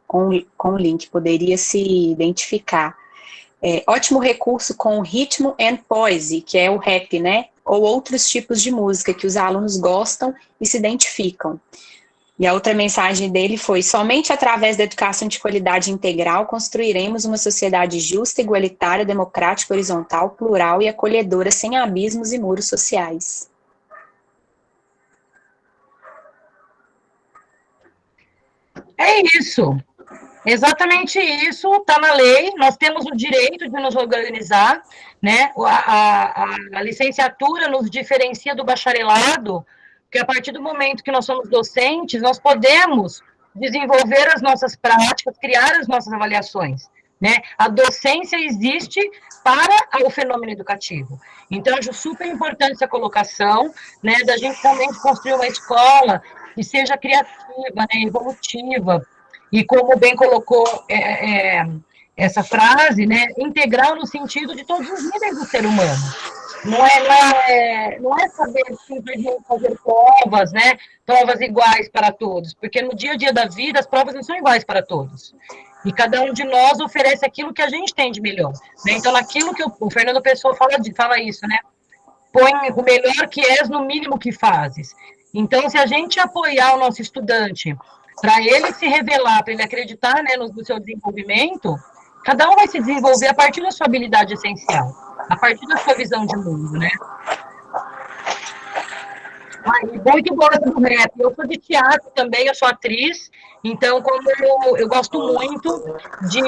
o link, poderia se identificar. Ótimo recurso com ritmo and poesy, que é o rap, né? Ou outros tipos de música que os alunos gostam e se identificam. E a outra mensagem dele foi: somente através da educação de qualidade integral construiremos uma sociedade justa, igualitária, democrática, horizontal, plural e acolhedora, sem abismos e muros sociais. É isso. Exatamente isso, está na lei, nós temos o direito de nos organizar, né? A licenciatura nos diferencia do bacharelado, porque a partir do momento que nós somos docentes, nós podemos desenvolver as nossas práticas, criar as nossas avaliações, né? A docência existe para o fenômeno educativo. Então, eu acho super importante essa colocação, né? Da gente realmente construir uma escola que seja criativa, né? Evolutiva, e como bem colocou essa frase, né, integral no sentido de todos os níveis do ser humano. Não é saber simplesmente fazer provas, né, provas iguais para todos, porque no dia a dia da vida as provas não são iguais para todos. E cada um de nós oferece aquilo que a gente tem de melhor. Né? Então, naquilo que o Fernando Pessoa fala isso, né? Põe o melhor que és no mínimo que fazes. Então, se a gente apoiar o nosso estudante para ele se revelar, para ele acreditar, né, no seu desenvolvimento, cada um vai se desenvolver a partir da sua habilidade essencial, a partir da sua visão de mundo, né? Muito gosto do rap. Eu sou de teatro também, eu sou atriz, então, como eu gosto muito de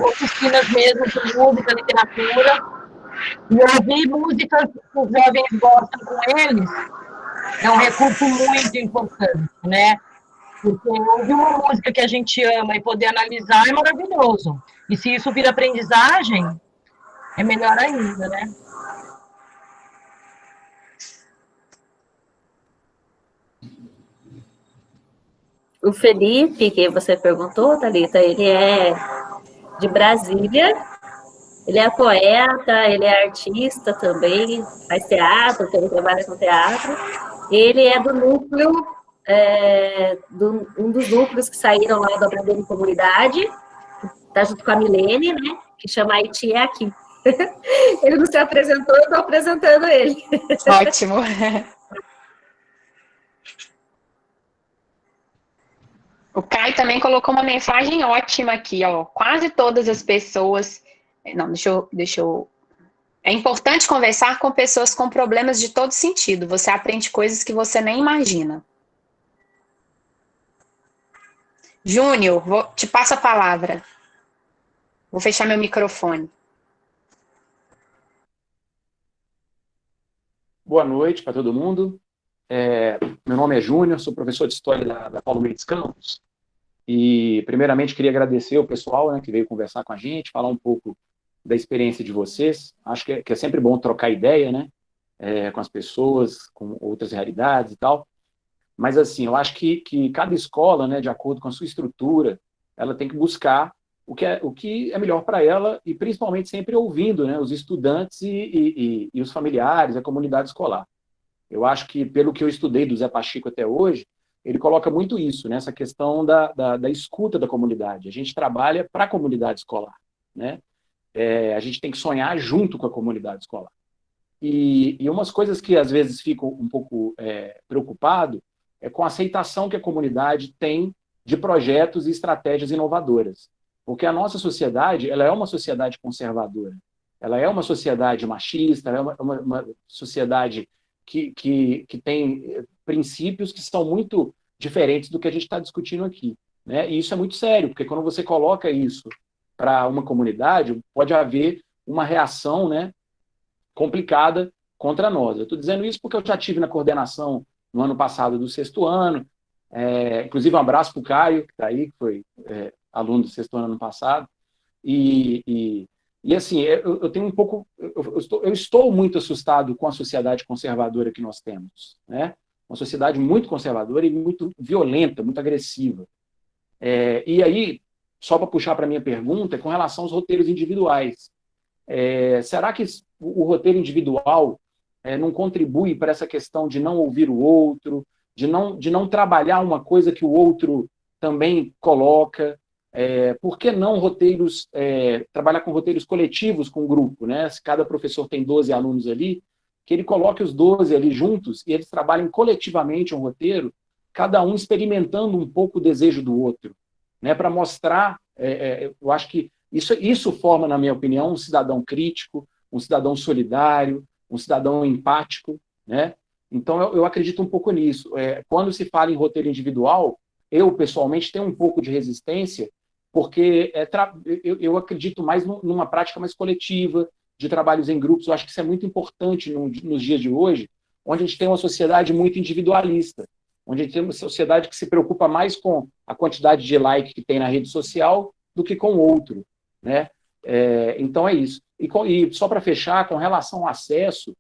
oficinas mesmo de música, literatura, e ouvir músicas que os jovens gostam com eles, é um recurso muito importante, né? Porque ouvir uma música que a gente ama e poder analisar é maravilhoso. E se isso vira aprendizagem, é melhor ainda, né? O Felipe, que você perguntou, Thalita, ele é de Brasília, ele é poeta, ele é artista também, faz teatro, ele trabalha com teatro. Ele é do núcleo, um dos núcleos que saíram lá do Aprender em Comunidade, está junto com a Milene, né, que chama Haiti é Aqui. Ele não se apresentou, eu estou apresentando ele. Ótimo. O Caio também colocou uma mensagem ótima aqui, ó. Quase todas as pessoas... Não, deixa eu... É importante conversar com pessoas com problemas de todo sentido. Você aprende coisas que você nem imagina. Júnior, te passo a palavra. Vou fechar meu microfone. Boa noite para todo mundo. Meu nome é Júnior, sou professor de História da Paulo Mendes Campos. E, primeiramente, queria agradecer o pessoal, né, que veio conversar com a gente, falar um pouco da experiência de vocês. Acho que é sempre bom trocar ideia, né, com as pessoas, com outras realidades e tal. Mas, assim, eu acho que cada escola, né, de acordo com a sua estrutura, ela tem que buscar o que é melhor para ela e, principalmente, sempre ouvindo, né, os estudantes e os familiares, a comunidade escolar. Eu acho que, pelo que eu estudei do Zé Pacheco até hoje, ele coloca muito isso, né, essa questão da escuta da comunidade. A gente trabalha para a comunidade escolar, né? A gente tem que sonhar junto com a comunidade escolar. E umas coisas que, às vezes, fico um pouco preocupado é com a aceitação que a comunidade tem de projetos e estratégias inovadoras. Porque a nossa sociedade, ela é uma sociedade conservadora. Ela é uma sociedade machista, ela é uma sociedade que tem princípios que são muito diferentes do que a gente está discutindo aqui, né? E isso é muito sério, porque quando você coloca isso para uma comunidade, pode haver uma reação, né, complicada contra nós. Eu estou dizendo isso porque eu já tive na coordenação no ano passado do 6º ano, inclusive um abraço para o Caio, que está aí, que foi aluno do 6º ano passado, e assim, eu tenho um pouco, eu estou muito assustado com a sociedade conservadora que nós temos, né? Uma sociedade muito conservadora e muito violenta, muito agressiva. E aí, só para puxar para a minha pergunta, com relação aos roteiros individuais. Será que o roteiro individual não contribui para essa questão de não ouvir o outro, de não trabalhar uma coisa que o outro também coloca? Por que não trabalhar com roteiros coletivos com o grupo, né? Se cada professor tem 12 alunos ali, que ele coloque os 12 ali juntos e eles trabalhem coletivamente um roteiro, cada um experimentando um pouco o desejo do outro, né? Para mostrar, eu acho que isso forma, na minha opinião, um cidadão crítico, um cidadão solidário, um cidadão empático, né? Então, eu acredito um pouco nisso. Quando se fala em roteiro individual, eu, pessoalmente, tenho um pouco de resistência, porque eu acredito mais numa prática mais coletiva, de trabalhos em grupos. Eu acho que isso é muito importante nos dias de hoje, onde a gente tem uma sociedade muito individualista, onde a gente tem uma sociedade que se preocupa mais com a quantidade de like que tem na rede social do que com o outro, né? Então é isso. E só para fechar, com relação ao acesso,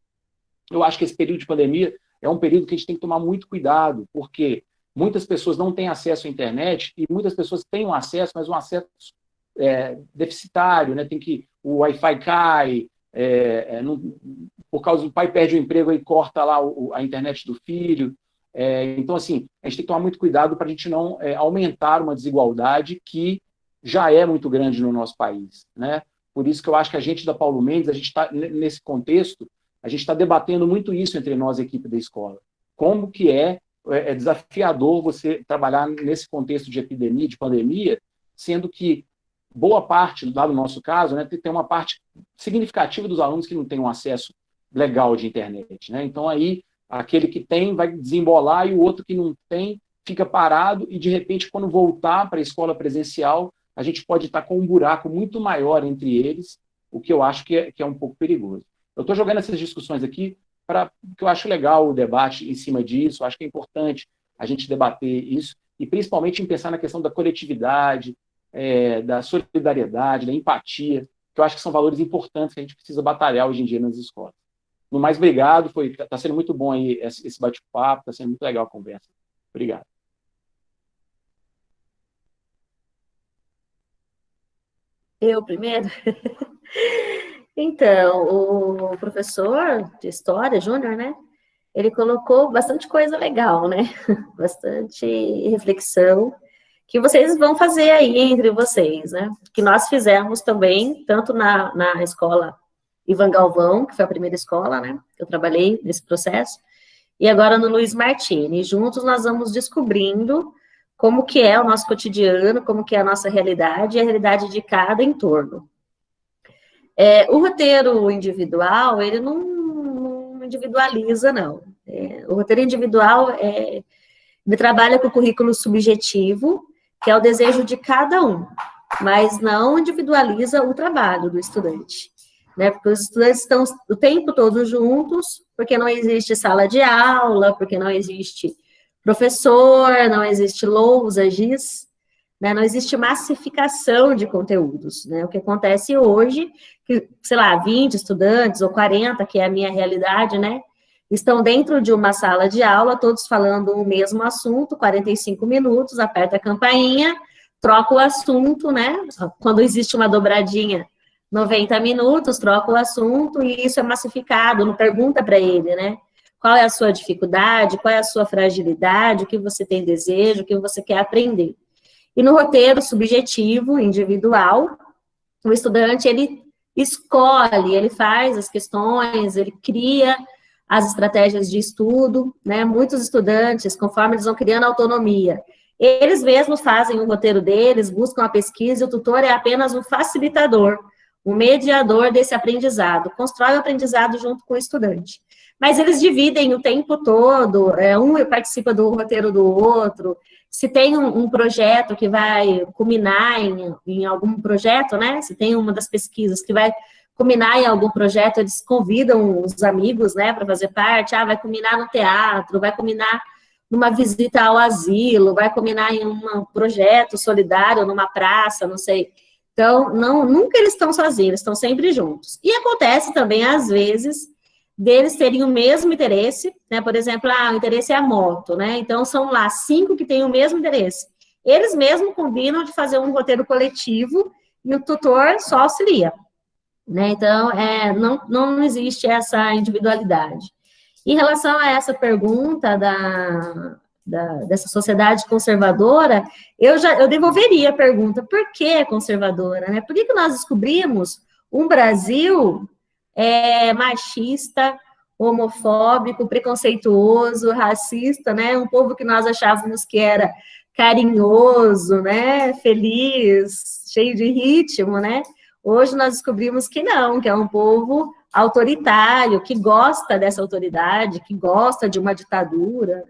eu acho que esse período de pandemia é um período que a gente tem que tomar muito cuidado, porque muitas pessoas não têm acesso à internet e muitas pessoas têm um acesso, mas um acesso deficitário, né? O Wi-Fi cai, por causa do pai perde o emprego e corta lá a internet do filho. Então, assim, a gente tem que tomar muito cuidado para a gente não aumentar uma desigualdade que já é muito grande no nosso país, né? Por isso que eu acho que a gente da Paulo Mendes, a gente está nesse contexto, a gente está debatendo muito isso entre nós, a equipe da escola. Como que é desafiador você trabalhar nesse contexto de epidemia, de pandemia, sendo que boa parte, lá no nosso caso, né, tem uma parte significativa dos alunos que não tem um acesso legal de internet, né? Então, aí, aquele que tem vai desembolar e o outro que não tem fica parado e, de repente, quando voltar para a escola presencial, a gente pode estar com um buraco muito maior entre eles, o que eu acho que é um pouco perigoso. Eu estou jogando essas discussões aqui porque eu acho legal o debate em cima disso, acho que é importante a gente debater isso, e principalmente em pensar na questão da coletividade, da solidariedade, da empatia, que eu acho que são valores importantes que a gente precisa batalhar hoje em dia nas escolas. No mais, obrigado, está sendo muito bom aí esse bate-papo, está sendo muito legal a conversa. Obrigado. Eu primeiro? Então, o professor de História, Júnior, né? Ele colocou bastante coisa legal, né? Bastante reflexão, que vocês vão fazer aí entre vocês, né? Que nós fizemos também, tanto na escola Ivan Galvão, que foi a primeira escola, né? Que eu trabalhei nesse processo, e agora no Luiz Martini. Juntos nós vamos descobrindo como que é o nosso cotidiano, como que é a nossa realidade e a realidade de cada entorno. O roteiro individual, ele não individualiza, não. O roteiro individual, ele trabalha com o currículo subjetivo, que é o desejo de cada um, mas não individualiza o trabalho do estudante, né? Porque os estudantes estão o tempo todo juntos, porque não existe sala de aula, porque não existe professor, não existe lousa, giz, né? Não existe massificação de conteúdos, né? O que acontece hoje, que, sei lá, 20 estudantes ou 40, que é a minha realidade, né? Estão dentro de uma sala de aula, todos falando o mesmo assunto, 45 minutos, aperta a campainha, troca o assunto, né? Quando existe uma dobradinha, 90 minutos, troca o assunto, e isso é massificado, não pergunta para ele, né? Qual é a sua dificuldade, qual é a sua fragilidade, o que você tem desejo, o que você quer aprender. E no roteiro subjetivo, individual, o estudante, ele escolhe, ele faz as questões, ele cria as estratégias de estudo, né? Muitos estudantes, conforme eles vão criando autonomia, eles mesmos fazem o roteiro deles, buscam a pesquisa, e o tutor é apenas um facilitador, um mediador desse aprendizado, constrói o aprendizado junto com o estudante. Mas eles dividem o tempo todo, um participa do roteiro do outro, se tem um projeto que vai culminar em algum projeto, né? Se tem uma das pesquisas que vai culminar em algum projeto, eles convidam os amigos, né, para fazer parte, vai culminar no teatro, vai culminar numa visita ao asilo, vai culminar em um projeto solidário numa praça, não sei. Então, nunca eles estão sozinhos, eles estão sempre juntos. E acontece também, às vezes, deles terem o mesmo interesse, né, por exemplo, o interesse é a moto, né, então são lá 5 que têm o mesmo interesse. Eles mesmos combinam de fazer um roteiro coletivo e o tutor só auxilia. Né? Então, não existe essa individualidade. Em relação a essa pergunta dessa sociedade conservadora, eu devolveria a pergunta, por que conservadora? Né? Por que nós descobrimos um Brasil machista, homofóbico, preconceituoso, racista, né? Um povo que nós achávamos que era carinhoso, né? Feliz, cheio de ritmo, né? Hoje nós descobrimos que não, que é um povo autoritário, que gosta dessa autoridade, que gosta de uma ditadura.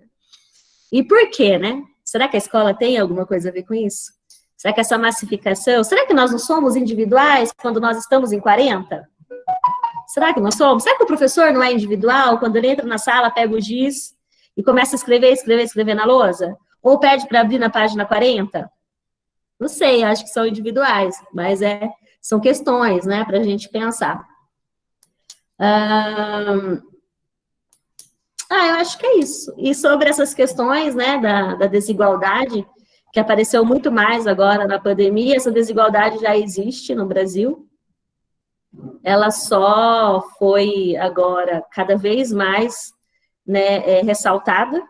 E por quê, né? Será que a escola tem alguma coisa a ver com isso? Será que essa massificação... Será que nós não somos individuais quando nós estamos em 40? Será que nós somos? Será que o professor não é individual quando ele entra na sala, pega o giz e começa a escrever na lousa? Ou pede para abrir na página 40? Não sei, acho que são individuais, mas são questões, né, para a gente pensar. Eu acho que é isso. E sobre essas questões, né, da desigualdade, que apareceu muito mais agora na pandemia, essa desigualdade já existe no Brasil. Ela só foi agora cada vez mais, né, ressaltada.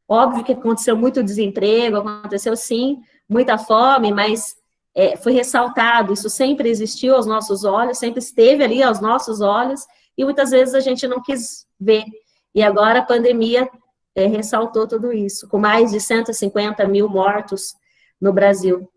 Óbvio que aconteceu muito desemprego, aconteceu sim, muita fome, mas foi ressaltado, isso sempre existiu aos nossos olhos, sempre esteve ali aos nossos olhos, e muitas vezes a gente não quis ver. E agora a pandemia ressaltou tudo isso, com mais de 150 mil mortos no Brasil,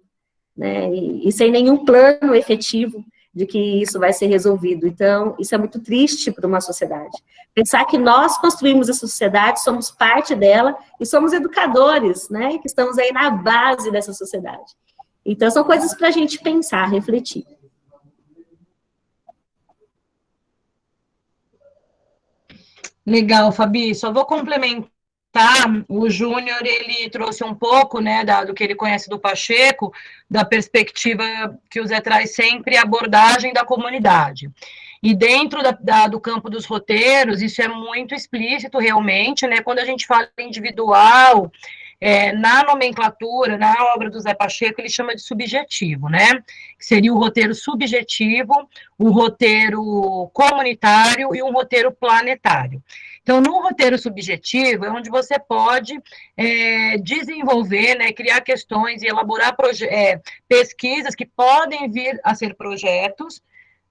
né? E sem nenhum plano efetivo de que isso vai ser resolvido. Então, isso é muito triste para uma sociedade. Pensar que nós construímos a sociedade, somos parte dela, e somos educadores, né? Que estamos aí na base dessa sociedade. Então, são coisas para a gente pensar, refletir. Legal, Fabi. Só vou complementar. O Júnior, ele trouxe um pouco, né, do que ele conhece do Pacheco, da perspectiva que o Zé traz sempre, a abordagem da comunidade. E dentro do campo dos roteiros, isso é muito explícito, realmente, né? Quando a gente fala individual, na nomenclatura, na obra do Zé Pacheco, ele chama de subjetivo, né? Que seria o roteiro subjetivo, o roteiro comunitário e um roteiro planetário. Então, no roteiro subjetivo é onde você pode desenvolver, né, criar questões e elaborar pesquisas que podem vir a ser projetos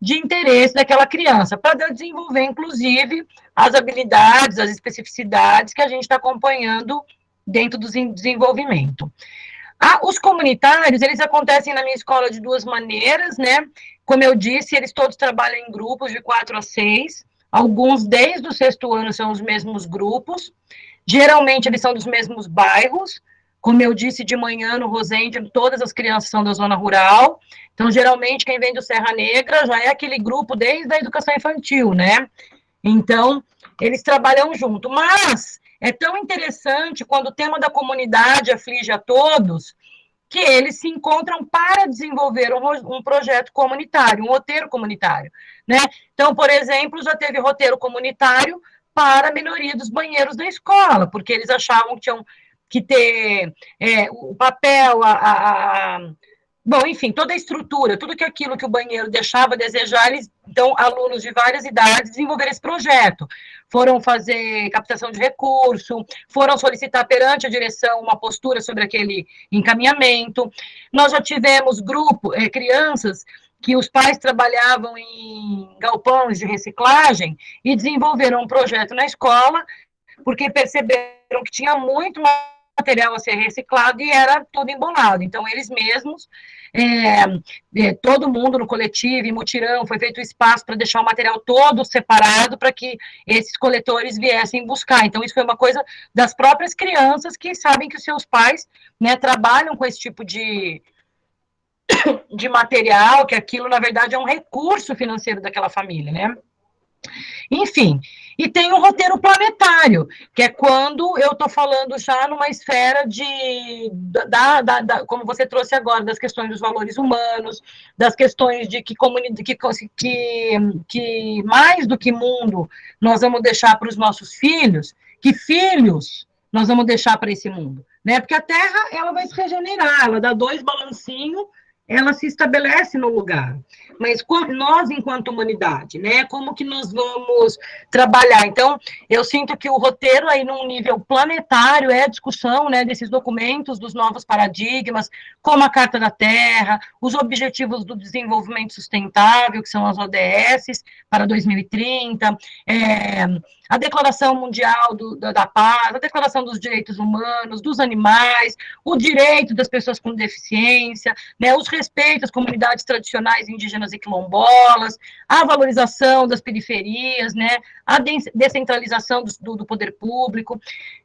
de interesse daquela criança, para desenvolver, inclusive, as habilidades, as especificidades que a gente está acompanhando dentro do desenvolvimento. Os comunitários, eles acontecem na minha escola de duas maneiras, né? Como eu disse, eles todos trabalham em grupos de 4 a 6, alguns desde o 6º ano são os mesmos grupos, geralmente eles são dos mesmos bairros, como eu disse de manhã no Rosende, todas as crianças são da zona rural, então geralmente quem vem do Serra Negra já é aquele grupo desde a educação infantil, né? Então, eles trabalham junto, mas é tão interessante quando o tema da comunidade aflige a todos, que eles se encontram para desenvolver um projeto comunitário, um roteiro comunitário, né? Então, por exemplo, já teve roteiro comunitário para a melhoria dos banheiros da escola, porque eles achavam que tinham que ter o papel, bom, enfim, toda a estrutura, tudo aquilo que o banheiro deixava a desejar, então, alunos de várias idades desenvolveram esse projeto. Foram fazer captação de recurso, foram solicitar perante a direção uma postura sobre aquele encaminhamento. Nós já tivemos crianças que os pais trabalhavam em galpões de reciclagem e desenvolveram um projeto na escola, porque perceberam que tinha muito material a ser reciclado e era tudo embolado. Então, eles mesmos, todo mundo no coletivo, em mutirão, foi feito espaço para deixar o material todo separado para que esses coletores viessem buscar. Então, isso foi uma coisa das próprias crianças que sabem que os seus pais, né, trabalham com esse tipo de material, que aquilo, na verdade, é um recurso financeiro daquela família, né? Enfim, e tem o roteiro planetário, que é quando eu estou falando já numa esfera como você trouxe agora, das questões dos valores humanos, das questões de que mais do que mundo nós vamos deixar para os nossos filhos, que filhos nós vamos deixar para esse mundo, né? Porque a Terra, ela vai se regenerar, ela dá 2 balancinhos, ela se estabelece no lugar. Mas nós, enquanto humanidade, né, como que nós vamos trabalhar? Então, eu sinto que o roteiro aí num nível planetário é a discussão, né, desses documentos, dos novos paradigmas, como a Carta da Terra, os Objetivos do Desenvolvimento Sustentável, que são as ODS para 2030, a Declaração Mundial da Paz, a Declaração dos Direitos Humanos, dos animais, o direito das pessoas com deficiência, né, os respeitos às comunidades tradicionais indígenas e quilombolas, a valorização das periferias, né, a descentralização do poder público.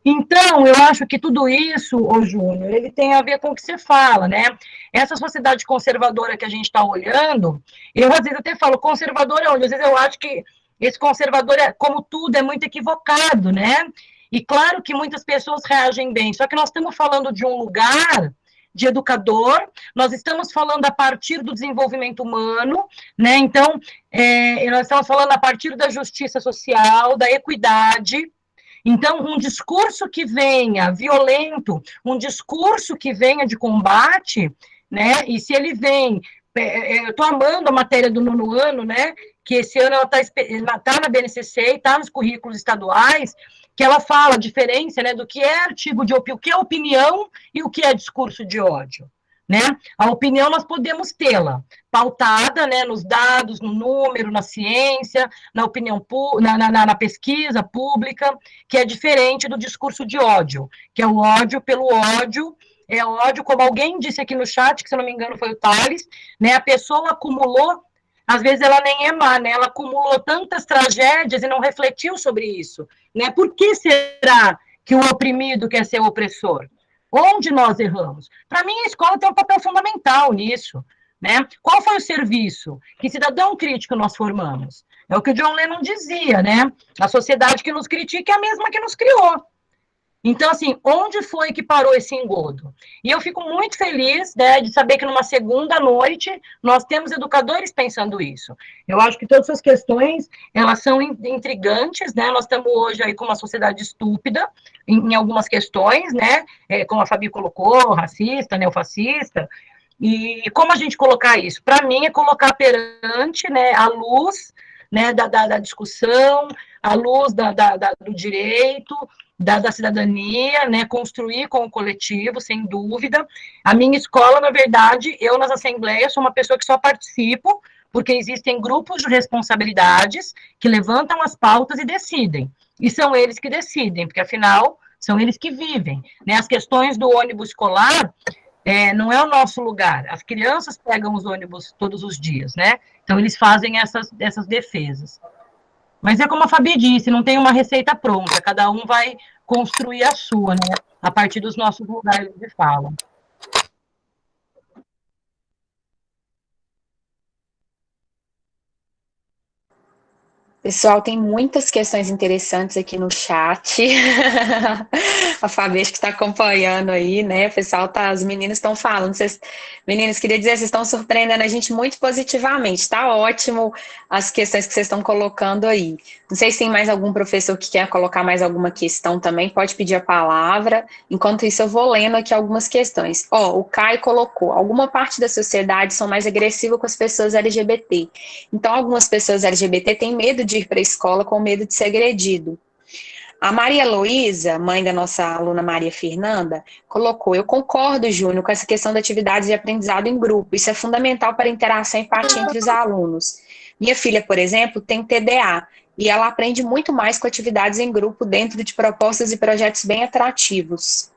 Então, eu acho que tudo isso, Júnior, ele tem a ver com o que você fala, né? Essa sociedade conservadora que a gente está olhando, eu às vezes até falo, conservador é onde? Às vezes eu acho que esse conservador, como tudo, é muito equivocado, né? E claro que muitas pessoas reagem bem, só que nós estamos falando de um lugar de educador, nós estamos falando a partir do desenvolvimento humano, né? Então, nós estamos falando a partir da justiça social, da equidade. Então, um discurso que venha violento, um discurso que venha de combate, né? E se ele vem, eu estou amando a matéria do 9º ano, né? Que esse ano ela está na BNCC e está nos currículos estaduais, que ela fala a diferença, né, do que é artigo de opinião, o que é opinião e o que é discurso de ódio, né? A opinião nós podemos tê-la pautada, né, nos dados, no número, na ciência, na opinião, na pesquisa pública, que é diferente do discurso de ódio, que é o ódio pelo ódio. É ódio, como alguém disse aqui no chat, que se eu não me engano foi o Thales, né? A pessoa acumulou, às vezes ela nem é má, né? Ela acumulou tantas tragédias e não refletiu sobre isso, né? Por que será que o oprimido quer ser o opressor? Onde nós erramos? Para mim, a escola tem um papel fundamental nisso, né? Qual foi o serviço? Que cidadão crítico nós formamos? É o que o John Lennon dizia, né? A sociedade que nos critica é a mesma que nos criou. Então, assim, onde foi que parou esse engodo? E eu fico muito feliz, né, de saber que numa segunda noite nós temos educadores pensando isso. Eu acho que todas essas questões, elas são intrigantes, né, nós estamos hoje aí com uma sociedade estúpida em algumas questões, né, como a Fabi colocou, racista, neofascista, e como a gente colocar isso? Para mim, é colocar perante, né, a luz, né, da discussão, a luz do direito, da cidadania, né, construir com o coletivo, sem dúvida. A minha escola, na verdade, eu nas assembleias sou uma pessoa que só participo porque existem grupos de responsabilidades que levantam as pautas e decidem. E são eles que decidem, porque, afinal, são eles que vivem. Né? As questões do ônibus escolar não é o nosso lugar. As crianças pegam os ônibus todos os dias, né? Então, eles fazem essas defesas. Mas é como a Fabi disse, não tem uma receita pronta, cada um vai construir a sua, né? A partir dos nossos lugares de fala. Pessoal, tem muitas questões interessantes aqui no chat. A Fabi acho que está acompanhando aí, né? O pessoal tá, os meninos estão falando. Meninos, queria dizer, vocês estão surpreendendo a gente muito positivamente. Tá ótimo as questões que vocês estão colocando aí. Não sei se tem mais algum professor que quer colocar mais alguma questão também, pode pedir a palavra. Enquanto isso, eu vou lendo aqui algumas questões. O Caio colocou, alguma parte da sociedade são mais agressiva com as pessoas LGBT. Então, algumas pessoas LGBT têm medo de ir para a escola com medo de ser agredido. A Maria Luísa, mãe da nossa aluna Maria Fernanda, colocou, eu concordo, Júnior, com essa questão da atividade de aprendizado em grupo. Isso é fundamental para a interação e empatia entre os alunos. Minha filha, por exemplo, tem TDA, e ela aprende muito mais com atividades em grupo dentro de propostas e projetos bem atrativos.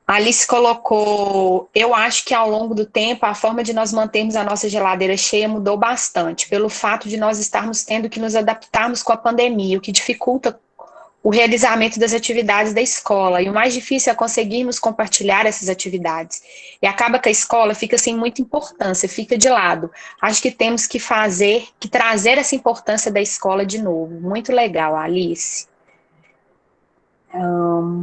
A Alice colocou, eu acho que ao longo do tempo a forma de nós mantermos a nossa geladeira cheia mudou bastante, pelo fato de nós estarmos tendo que nos adaptarmos com a pandemia, o que dificulta o realizamento das atividades da escola, e o mais difícil é conseguirmos compartilhar essas atividades. E acaba que a escola fica sem muita importância, fica de lado. Acho que temos que trazer essa importância da escola de novo. Muito legal, Alice.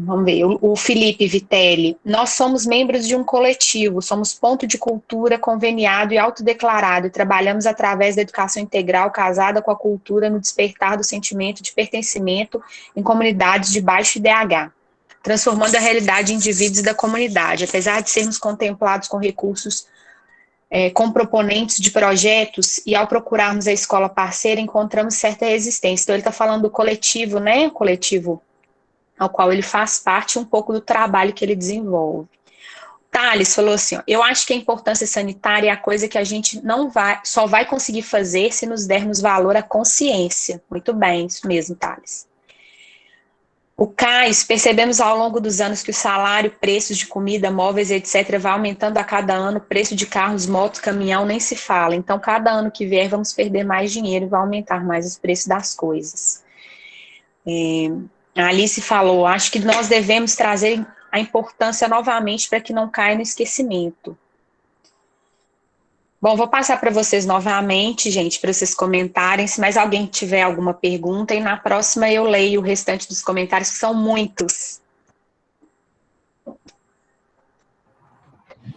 Vamos ver, o Felipe Vitelli, nós somos membros de um coletivo, somos ponto de cultura conveniado e autodeclarado, e trabalhamos através da educação integral casada com a cultura no despertar do sentimento de pertencimento em comunidades de baixo IDH, transformando a realidade de indivíduos da comunidade, apesar de sermos contemplados com recursos com proponentes de projetos, e ao procurarmos a escola parceira, encontramos certa resistência. Então ele está falando do coletivo, né, coletivo ao qual ele faz parte, um pouco do trabalho que ele desenvolve. Thales falou assim, eu acho que a importância sanitária é a coisa que a gente só vai conseguir fazer se nos dermos valor à consciência. Muito bem, isso mesmo, Thales. O Caio, percebemos ao longo dos anos que o salário, preços de comida, móveis, etc., vai aumentando a cada ano, preço de carros, motos, caminhão, nem se fala. Então, cada ano que vier, vamos perder mais dinheiro e vai aumentar mais os preços das coisas. A Alice falou, acho que nós devemos trazer a importância novamente para que não caia no esquecimento. Bom, vou passar para vocês novamente, gente, para vocês comentarem, se mais alguém tiver alguma pergunta, e na próxima eu leio o restante dos comentários, que são muitos.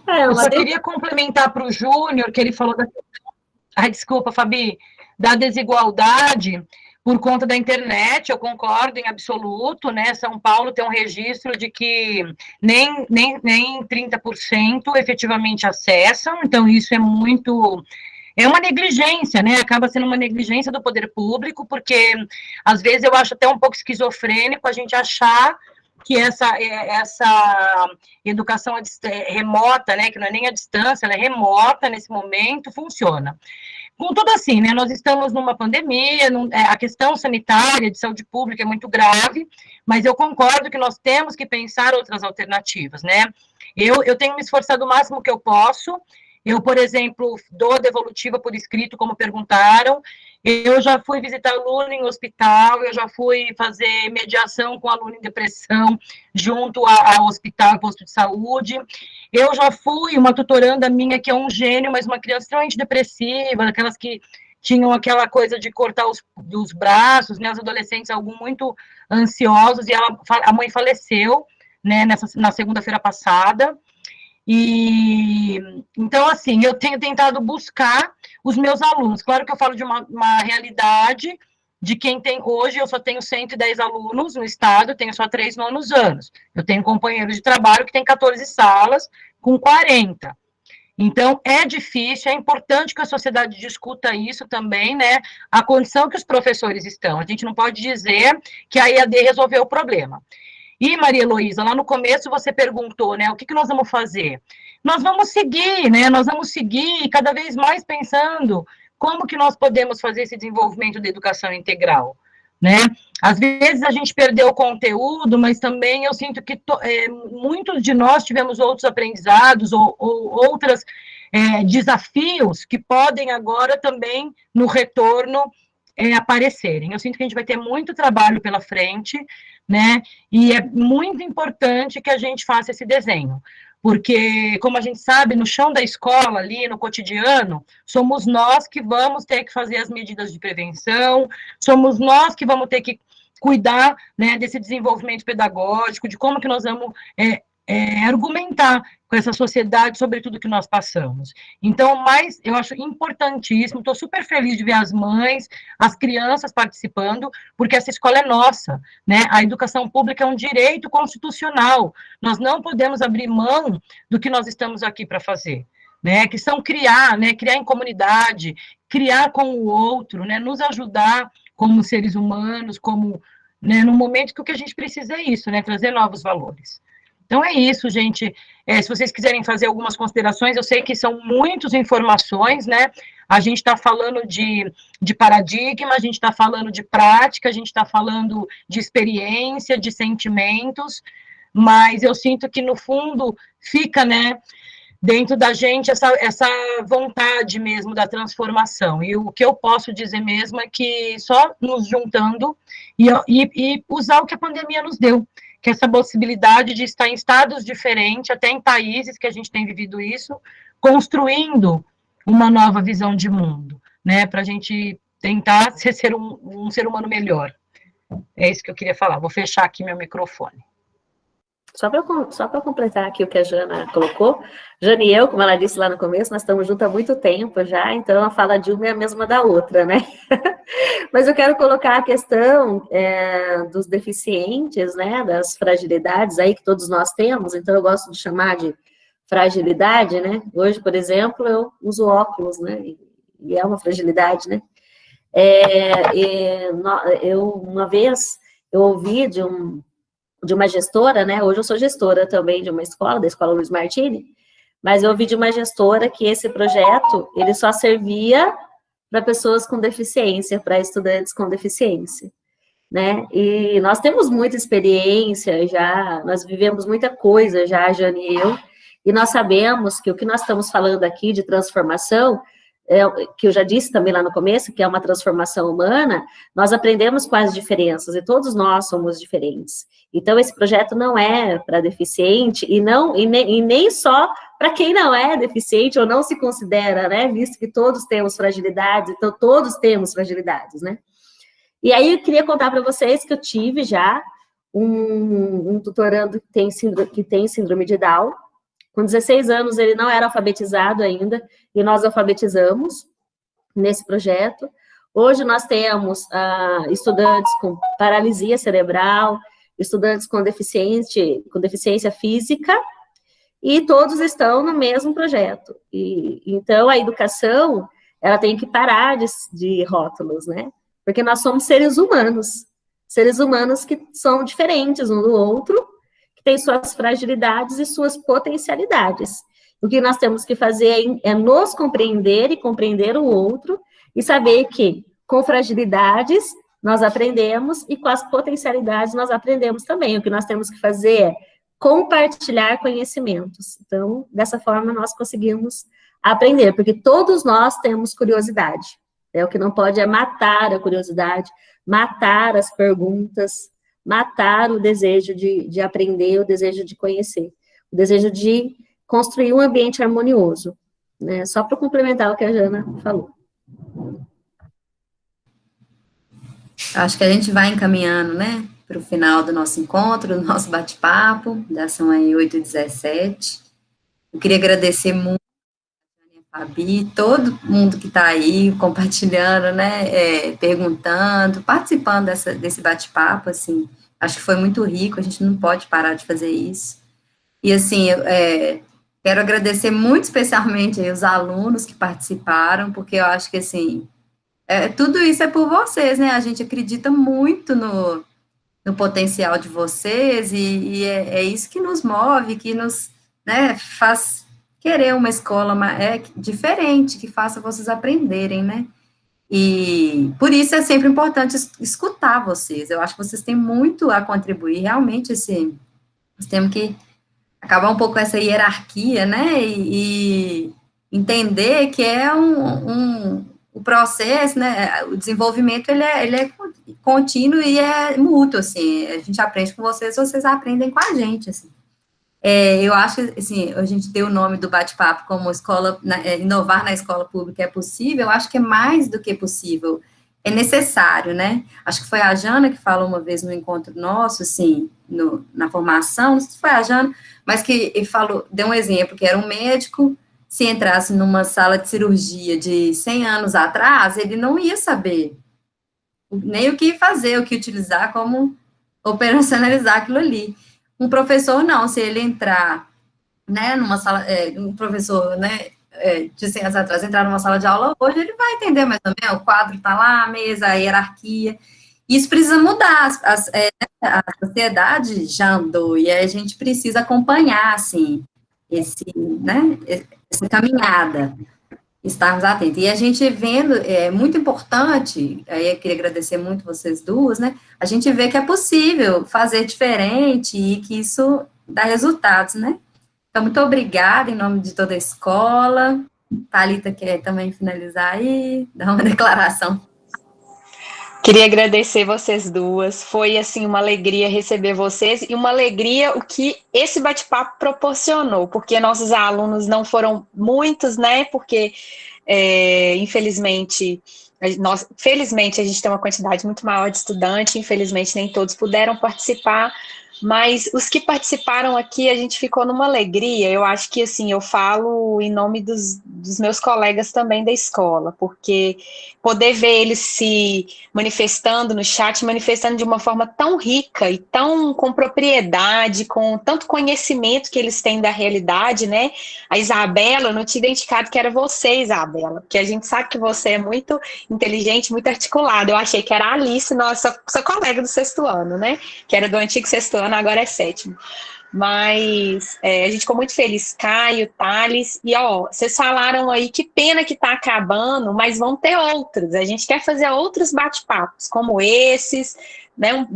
Eu só queria complementar para o Júnior, que ele falou desculpa, Fabi, da desigualdade por conta da internet, eu concordo em absoluto, né? São Paulo tem um registro de que nem 30% efetivamente acessam, então isso é uma negligência, né? Acaba sendo uma negligência do poder público, porque às vezes eu acho até um pouco esquizofrênico a gente achar que essa educação remota, né? Que não é nem à distância, ela é remota nesse momento, funciona. Contudo, assim, né, nós estamos numa pandemia, a questão sanitária, de saúde pública é muito grave, mas eu concordo que nós temos que pensar outras alternativas, né? Eu tenho me esforçado o máximo que eu posso. Eu, por exemplo, dou a devolutiva por escrito, como perguntaram. Eu já fui visitar aluno em hospital, eu já fui fazer mediação com aluno em depressão junto ao hospital, posto de saúde. Eu já fui uma tutoranda minha que é um gênio, mas uma criança extremamente depressiva, aquelas que tinham aquela coisa de cortar os braços, né, os adolescentes, algo muito ansiosos, e a mãe faleceu, né, na segunda-feira passada. E então, assim, eu tenho tentado buscar os meus alunos. Claro que eu falo de uma realidade de quem tem hoje, eu só tenho 110 alunos no estado, eu tenho só 3 nonos anos. Eu tenho companheiros de trabalho que tem 14 salas com 40. Então, é difícil, é importante que a sociedade discuta isso também, né? A condição que os professores estão. A gente não pode dizer que a EAD resolveu o problema. E, Maria Heloísa, lá no começo você perguntou, né, o que nós vamos fazer? Nós vamos seguir, né, nós vamos seguir cada vez mais pensando como que nós podemos fazer esse desenvolvimento da educação integral, né? Às vezes a gente perdeu o conteúdo, mas também eu sinto que muitos de nós tivemos outros aprendizados ou outros desafios que podem agora também, no retorno, aparecerem. Eu sinto que a gente vai ter muito trabalho pela frente, né? E é muito importante que a gente faça esse desenho, porque, como a gente sabe, no chão da escola, ali, no cotidiano, somos nós que vamos ter que fazer as medidas de prevenção, somos nós que vamos ter que cuidar, né, desse desenvolvimento pedagógico, de como que nós vamos argumentar com essa sociedade sobre tudo que nós passamos. Então, mas eu acho importantíssimo, estou super feliz de ver as mães, as crianças participando, porque essa escola é nossa, né? A educação pública é um direito constitucional, nós não podemos abrir mão do que nós estamos aqui para fazer, né? Que são criar, né? Criar em comunidade, criar com o outro, né? Nos ajudar como seres humanos, como, né? No momento que o que a gente precisa é isso, né? Trazer novos valores. Então, é isso, gente. Se vocês quiserem fazer algumas considerações, eu sei que são muitas informações, né? A gente está falando de paradigma, a gente está falando de prática, a gente está falando de experiência, de sentimentos, mas eu sinto que, no fundo, fica, né, dentro da gente essa vontade mesmo da transformação. E o que eu posso dizer mesmo é que só nos juntando e usar o que a pandemia nos deu, que essa possibilidade de estar em estados diferentes, até em países que a gente tem vivido isso, construindo uma nova visão de mundo, né, para a gente tentar ser um ser humano melhor. É isso que eu queria falar. Vou fechar aqui meu microfone. Só para completar aqui o que a Jana colocou, Jana e eu, como ela disse lá no começo, nós estamos juntos há muito tempo já, então a fala de uma é a mesma da outra, né? Mas eu quero colocar a questão dos deficientes, né, das fragilidades aí que todos nós temos, então eu gosto de chamar de fragilidade, né? Hoje, por exemplo, eu uso óculos, né? E é uma fragilidade, né? Uma vez, eu ouvi de uma gestora, né, hoje eu sou gestora também de uma escola, da Escola Luiz Martini, mas eu ouvi de uma gestora que esse projeto, ele só servia para pessoas com deficiência, para estudantes com deficiência, né, e nós temos muita experiência já, nós vivemos muita coisa já, a Jane e eu, e nós sabemos que o que nós estamos falando aqui de transformação, que eu já disse também lá no começo, que é uma transformação humana, nós aprendemos com as diferenças, e todos nós somos diferentes. Então, esse projeto não é para deficiente, e nem só para quem não é deficiente, ou não se considera, né, visto que todos temos fragilidades, então todos temos fragilidades, né. E aí, eu queria contar para vocês que eu tive já um tutorando que tem síndrome de Down. Com 16 anos, ele não era alfabetizado ainda, e nós alfabetizamos nesse projeto. Hoje, nós temos estudantes com paralisia cerebral, estudantes com deficiência física, e todos estão no mesmo projeto. Então, a educação, ela tem que parar de rótulos, né? Porque nós somos seres humanos que são diferentes um do outro, tem suas fragilidades e suas potencialidades. O que nós temos que fazer é nos compreender e compreender o outro, e saber que com fragilidades nós aprendemos, e com as potencialidades nós aprendemos também. O que nós temos que fazer é compartilhar conhecimentos. Então, dessa forma, nós conseguimos aprender, porque todos nós temos curiosidade. O que não pode é matar a curiosidade, matar as perguntas, matar o desejo de aprender, o desejo de conhecer, o desejo de construir um ambiente harmonioso, né? Só para complementar o que a Jana falou. Acho que a gente vai encaminhando, né? para o final do nosso encontro, do nosso bate-papo, já são aí 8h17. Eu queria agradecer muito a Fabi, todo mundo que está aí compartilhando, né, perguntando, participando desse bate-papo, assim, acho que foi muito rico, a gente não pode parar de fazer isso. E, assim, quero agradecer muito especialmente aí os alunos que participaram, porque eu acho que, assim, tudo isso é por vocês, né, a gente acredita muito no potencial de vocês, e é isso que nos move, que nos, né, faz querer uma escola diferente, que faça vocês aprenderem, né, e por isso é sempre importante escutar vocês, eu acho que vocês têm muito a contribuir, realmente, assim, nós temos que acabar um pouco com essa hierarquia, né, e entender que é o processo, né, o desenvolvimento, ele é contínuo e é mútuo, assim, a gente aprende com vocês, vocês aprendem com a gente, assim. Eu acho que, assim, a gente deu o nome do bate-papo como inovar na escola pública é possível, eu acho que é mais do que possível, é necessário, né, acho que foi a Jana que falou uma vez no encontro nosso, assim, na formação, não sei se foi a Jana, mas que ele deu um exemplo, que era um médico, se entrasse numa sala de cirurgia de 100 anos atrás, ele não ia saber nem o que fazer, o que utilizar, como operacionalizar aquilo ali. Um professor, não, se ele entrar, né, numa sala, um professor, né, de 100 anos atrás, entrar numa sala de aula hoje, ele vai entender mais ou menos, o quadro está lá, a mesa, a hierarquia, isso precisa mudar, a sociedade já andou, e a gente precisa acompanhar, assim, essa caminhada, estarmos atentos. E a gente vendo, é muito importante, aí eu queria agradecer muito vocês duas, né, a gente vê que é possível fazer diferente e que isso dá resultados, né. Então, muito obrigada em nome de toda a escola. Thalita quer também finalizar aí, dar uma declaração. Queria agradecer vocês duas, foi assim uma alegria receber vocês e uma alegria o que esse bate-papo proporcionou, porque nossos alunos não foram muitos, né, porque infelizmente, felizmente a gente tem uma quantidade muito maior de estudantes, infelizmente nem todos puderam participar, mas os que participaram aqui, a gente ficou numa alegria, eu acho que, assim, eu falo em nome dos meus colegas também da escola, porque poder ver eles se manifestando no chat, manifestando de uma forma tão rica e tão com propriedade, com tanto conhecimento que eles têm da realidade, né? A Isabela, eu não tinha identificado que era você, Isabela, porque a gente sabe que você é muito inteligente, muito articulada, eu achei que era a Alice, nossa colega do 6º ano, né? Que era do antigo 6º ano, agora é 7º. Mas a gente ficou muito feliz, Caio, Thales, e ó, vocês falaram aí que pena que tá acabando, mas vão ter outros, a gente quer fazer outros bate-papos, como esses, né,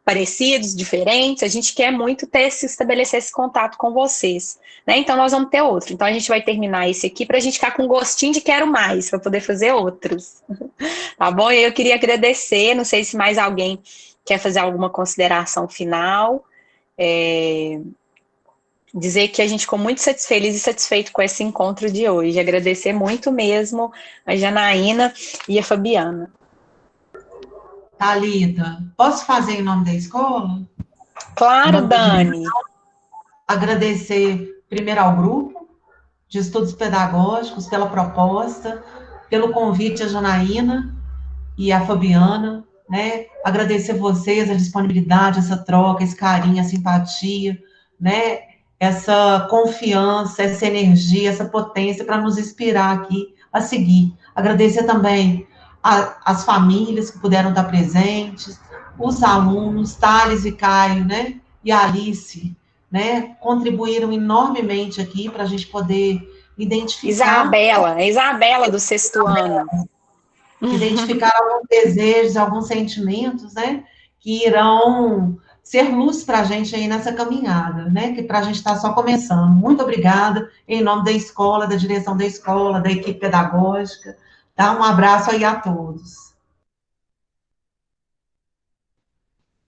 parecidos, diferentes, a gente quer muito estabelecer esse contato com vocês, né, então nós vamos ter outro, então a gente vai terminar esse aqui para a gente ficar com gostinho de quero mais, para poder fazer outros, tá bom? E eu queria agradecer, não sei se mais alguém quer fazer alguma consideração final, dizer que a gente ficou muito feliz e satisfeito com esse encontro de hoje, agradecer muito mesmo a Janaína e a Fabiana. Thalita, posso fazer em nome da escola? Claro, Dani. Agradecer primeiro ao grupo de estudos pedagógicos pela proposta, pelo convite a Janaína e a Fabiana, né? Agradecer vocês a disponibilidade, essa troca, esse carinho, a simpatia, né? Essa confiança, essa energia, essa potência para nos inspirar aqui a seguir. Agradecer também as famílias que puderam estar presentes, os alunos, Thales e Caio, né? E a Alice, né? Contribuíram enormemente aqui para a gente poder identificar... Isabela do 6º ano. Identificar alguns desejos, alguns sentimentos, né, que irão ser luz para a gente aí nessa caminhada, né, que para a gente está só começando. Muito obrigada, em nome da escola, da direção da escola, da equipe pedagógica, tá? Um abraço aí a todos.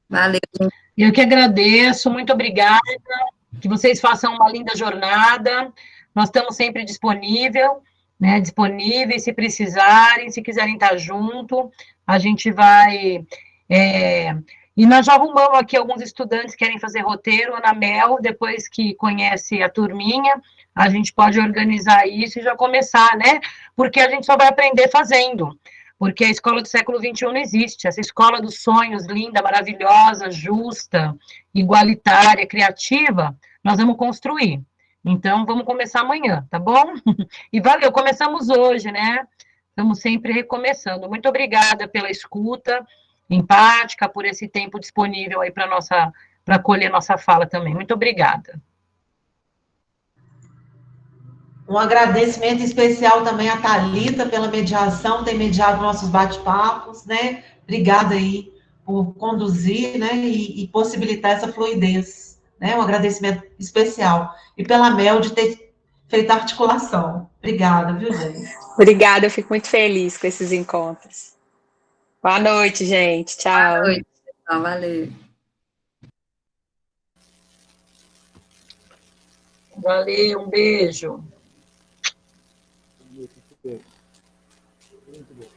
Valeu. Eu que agradeço, muito obrigada, que vocês façam uma linda jornada, nós estamos sempre disponíveis, se precisarem, se quiserem estar junto, a gente vai E nós já arrumamos aqui alguns estudantes que querem fazer roteiro na Mel, depois que conhece a turminha, a gente pode organizar isso e já começar, né? Porque a gente só vai aprender fazendo. Porque a escola do século XXI não existe. Essa escola dos sonhos, linda, maravilhosa, justa, igualitária, criativa, nós vamos construir. Então, vamos começar amanhã, tá bom? E valeu, começamos hoje, né? Estamos sempre recomeçando. Muito obrigada pela escuta empática, por esse tempo disponível aí para acolher nossa fala também. Muito obrigada. Um agradecimento especial também à Thalita pela mediação, ter mediado nossos bate-papos, né? Obrigada aí por conduzir, né? E possibilitar essa fluidez, né? Um agradecimento especial. E pela Mel de ter feito a articulação. Obrigada, viu, gente? Obrigada, eu fico muito feliz com esses encontros. Boa noite, gente. Tchau. Boa noite. Valeu. Valeu, um beijo. Muito bem. Muito bem.